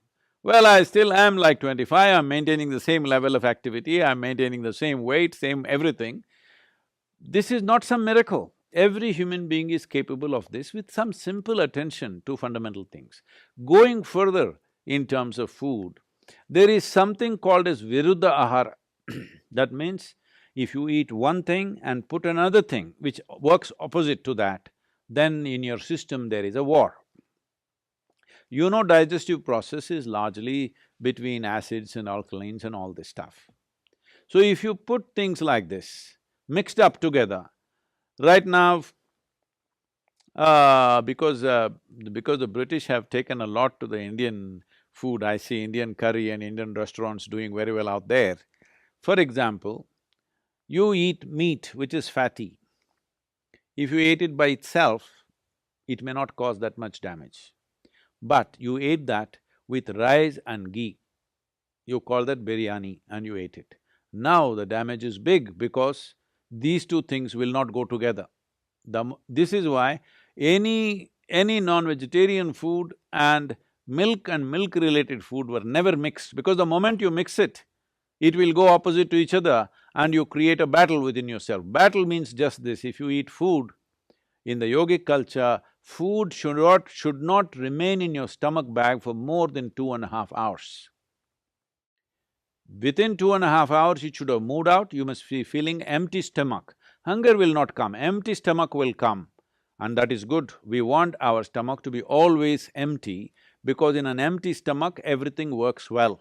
Well, I still am like 25, I'm maintaining the same level of activity, I'm maintaining the same weight, same everything. This is not some miracle. Every human being is capable of this with some simple attention to fundamental things. Going further in terms of food, there is something called as viruddha ahara. That means, if you eat one thing and put another thing which works opposite to that, then in your system there is a war. You know, digestive process is largely between acids and alkalines and all this stuff. So if you put things like this, mixed up together, right now, because the British have taken a lot to the Indian food, I see Indian curry and Indian restaurants doing very well out there. For example, you eat meat which is fatty. If you eat it by itself, it may not cause that much damage. but you ate that with rice and ghee. You call that biryani and you ate it. Now the damage is big because these two things will not go together. This is why any non-vegetarian food and milk-related food were never mixed, because the moment you mix it, it will go opposite to each other and you create a battle within yourself. Battle means just this: if you eat food, in the yogic culture, food should not remain in your stomach bag for more than 2.5 hours. Within 2.5 hours, it should have moved out, you must be feeling empty stomach. Hunger will not come, empty stomach will come. And that is good. We want our stomach to be always empty, because in an empty stomach, everything works well.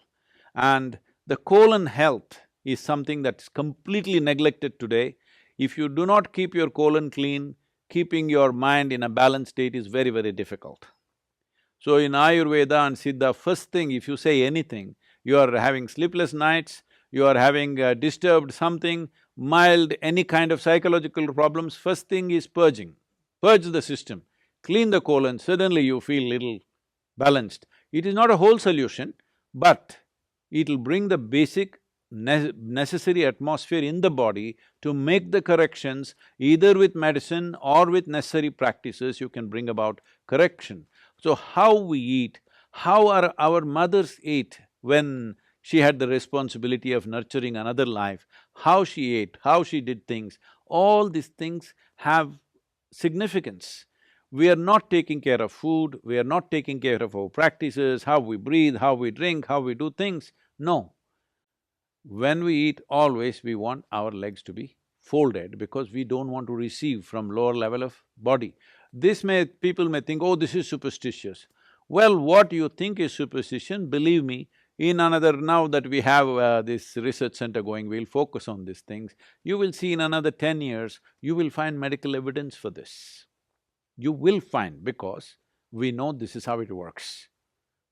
And the colon health is something that's completely neglected today. If you do not keep your colon clean, keeping your mind in a balanced state is very, very difficult. So in Ayurveda and Siddha, first thing, if you say anything, you are having sleepless nights, you are having disturbed something, mild, any kind of psychological problems, first thing is purging. Purge the system, clean the colon, suddenly you feel little balanced. It is not a whole solution, but it'll bring the basic necessary atmosphere in the body to make the corrections. Either with medicine or with necessary practices, you can bring about correction. So how we eat, how our mothers ate when she had the responsibility of nurturing another life, how she ate, how she did things, all these things have significance. We are not taking care of food, we are not taking care of our practices, how we breathe, how we drink, how we do things. No. When we eat, always we want our legs to be folded, because we don't want to receive from lower level of body. People may think, oh, this is superstitious. Well, what you think is superstition, believe me, now that we have this research center going, we'll focus on these things. You will see in another 10 years, you will find medical evidence for this. You will find, because we know this is how it works.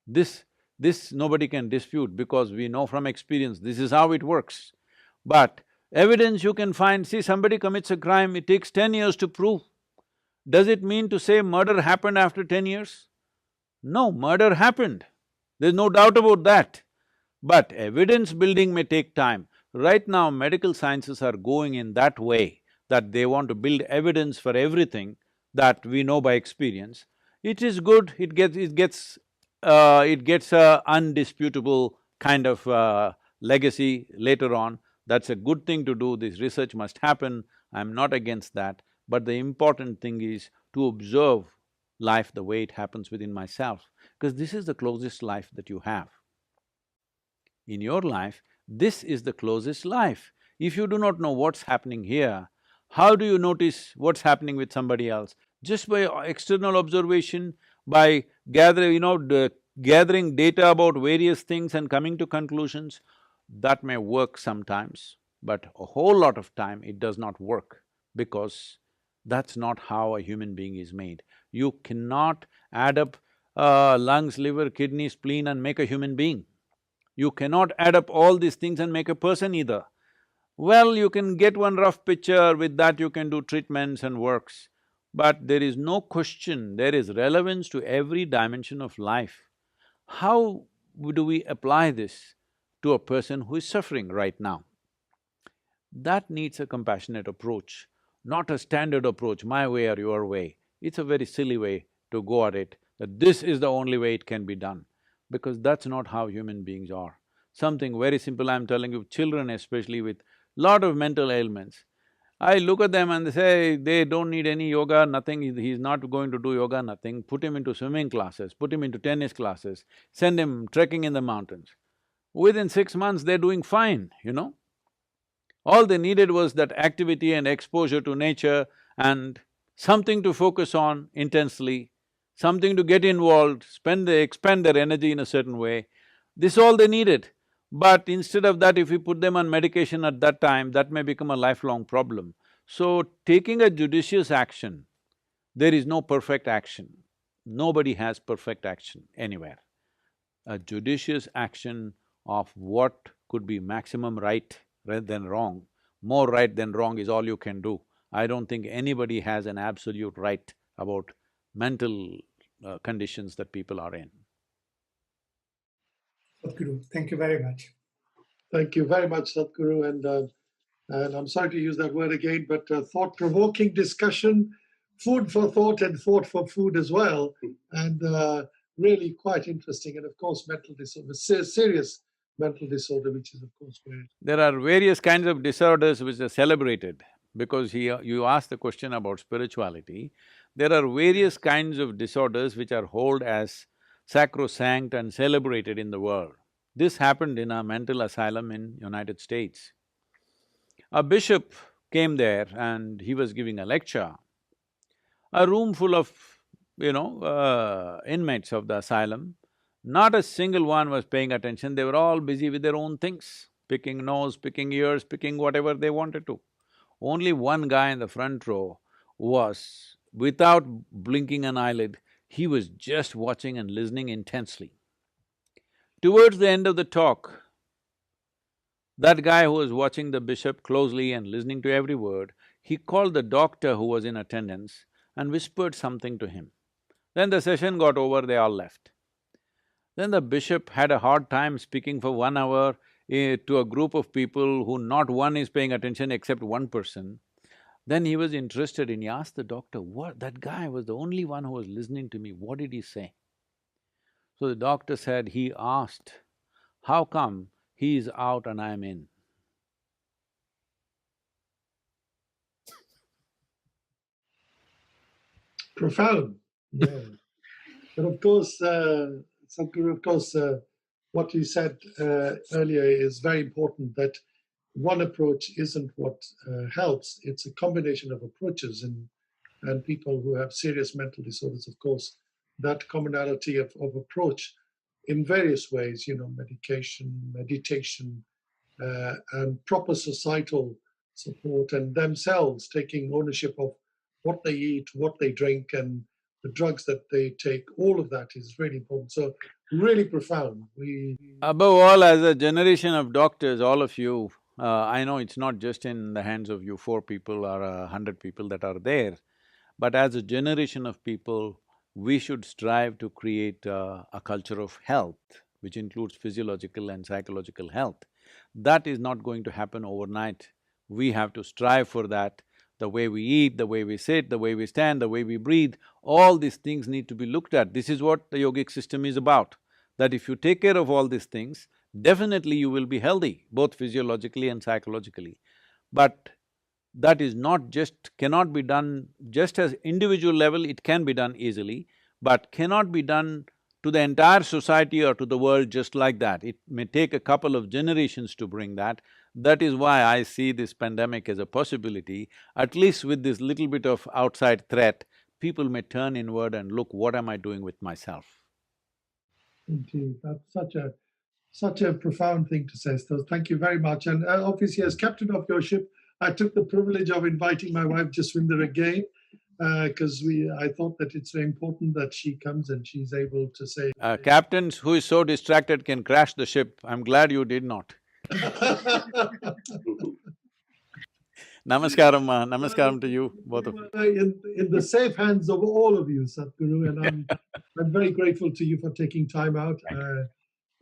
This nobody can dispute, because we know from experience this is how it works. But evidence you can find, see, somebody commits a crime, it takes 10 years to prove. Does it mean to say murder happened after 10 years? No, murder happened. There's no doubt about that. But evidence building may take time. Right now, medical sciences are going in that way, that they want to build evidence for everything that we know by experience. It is good, it gets a undisputable kind of legacy later on. That's a good thing to do, this research must happen, I'm not against that. But the important thing is to observe life the way it happens within myself, because this is the closest life that you have. In your life, this is the closest life. If you do not know what's happening here, how do you notice what's happening with somebody else? Just by external observation, by gathering data about various things and coming to conclusions. That may work sometimes, but a whole lot of time it does not work, because that's not how a human being is made. You cannot add up lungs, liver, kidney, spleen and make a human being. You cannot add up all these things and make a person either. Well, you can get one rough picture, with that you can do treatments and works. But there is no question, there is relevance to every dimension of life. How do we apply this to a person who is suffering right now? That needs a compassionate approach, not a standard approach, my way or your way. It's a very silly way to go at it, that this is the only way it can be done, because that's not how human beings are. Something very simple, I'm telling you, children especially with lot of mental ailments, I look at them and they say they don't need any yoga, nothing, he's not going to do yoga, nothing. Put him into swimming classes, put him into tennis classes, send him trekking in the mountains. Within 6 months, they're doing fine, you know. All they needed was that activity and exposure to nature and something to focus on intensely, something to get involved, expend their energy in a certain way. This is all they needed. But instead of that, if we put them on medication at that time, that may become a lifelong problem. So, taking a judicious action, there is no perfect action. Nobody has perfect action anywhere. A judicious action of what could be maximum right rather than wrong, more right than wrong is all you can do. I don't think anybody has an absolute right about mental conditions that people are in. Sadhguru, thank you very much. Thank you very much, Sadhguru. And I'm sorry to use that word again, but thought-provoking discussion, food for thought and thought for food as well. And really quite interesting. And of course, mental disorder, serious mental disorder, which is of course where… There are various kinds of disorders which are celebrated, because you asked the question about spirituality. There are various kinds of disorders which are held as sacrosanct and celebrated in the world. This happened in a mental asylum in United States. A bishop came there and he was giving a lecture. A room full of, inmates of the asylum, not a single one was paying attention, they were all busy with their own things, picking nose, picking ears, picking whatever they wanted to. Only one guy in the front row was, without blinking an eyelid, he was just watching and listening intensely. Towards the end of the talk, that guy who was watching the bishop closely and listening to every word, he called the doctor who was in attendance and whispered something to him. Then the session got over, they all left. Then the bishop had a hard time speaking for 1 hour to a group of people who not one is paying attention except one person. Then he was interested and he asked the doctor, "What… that guy was the only one who was listening to me, what did he say?" So the doctor said, he asked, "How come he is out and I am in?" Profound, yeah. But of course, Sadhguru, of course, what you said earlier is very important, that one approach isn't what helps, it's a combination of approaches, and people who have serious mental disorders, of course, that commonality of approach in various ways, medication, meditation, and proper societal support, and themselves taking ownership of what they eat, what they drink, and the drugs that they take, all of that is really important. So really profound. Above all, as a generation of doctors, all of you, I know it's not just in the hands of you 4 people or 100 people that are there, but as a generation of people, we should strive to create a culture of health, which includes physiological and psychological health. That is not going to happen overnight. We have to strive for that. The way we eat, the way we sit, the way we stand, the way we breathe, all these things need to be looked at. This is what the yogic system is about, that if you take care of all these things, definitely you will be healthy, both physiologically and psychologically. But that is not just… cannot be done just as individual level, it can be done easily, but cannot be done to the entire society or to the world just like that. It may take a couple of generations to bring that. That is why I see this pandemic as a possibility. At least with this little bit of outside threat, people may turn inward and look, what am I doing with myself? Indeed, that's such a profound thing to say, so thank you very much. And obviously, as captain of your ship, I took the privilege of inviting my wife Jaswinder again, because I thought that it's very important that she comes and she's able to say… Captains who is so distracted can crash the ship. I'm glad you did not. Namaskaram, namaskaram to you, both of you. In the safe hands of all of you, Sadhguru, and I'm very grateful to you for taking time out.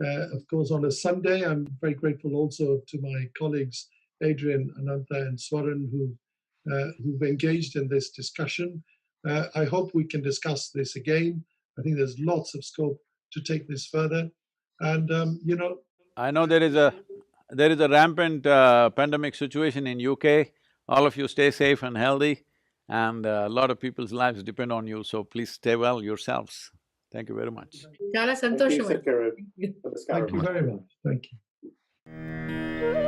Of course, on a Sunday, I'm very grateful also to my colleagues Adrian, Ananta, and Swaran who've engaged in this discussion. I hope we can discuss this again. I think there's lots of scope to take this further, and I know there is a rampant pandemic situation in UK. All of you stay safe and healthy, and a lot of people's lives depend on you, so please stay well yourselves. Thank you very much. Chala santosham. Sadhguru. Thank you very much. Thank you.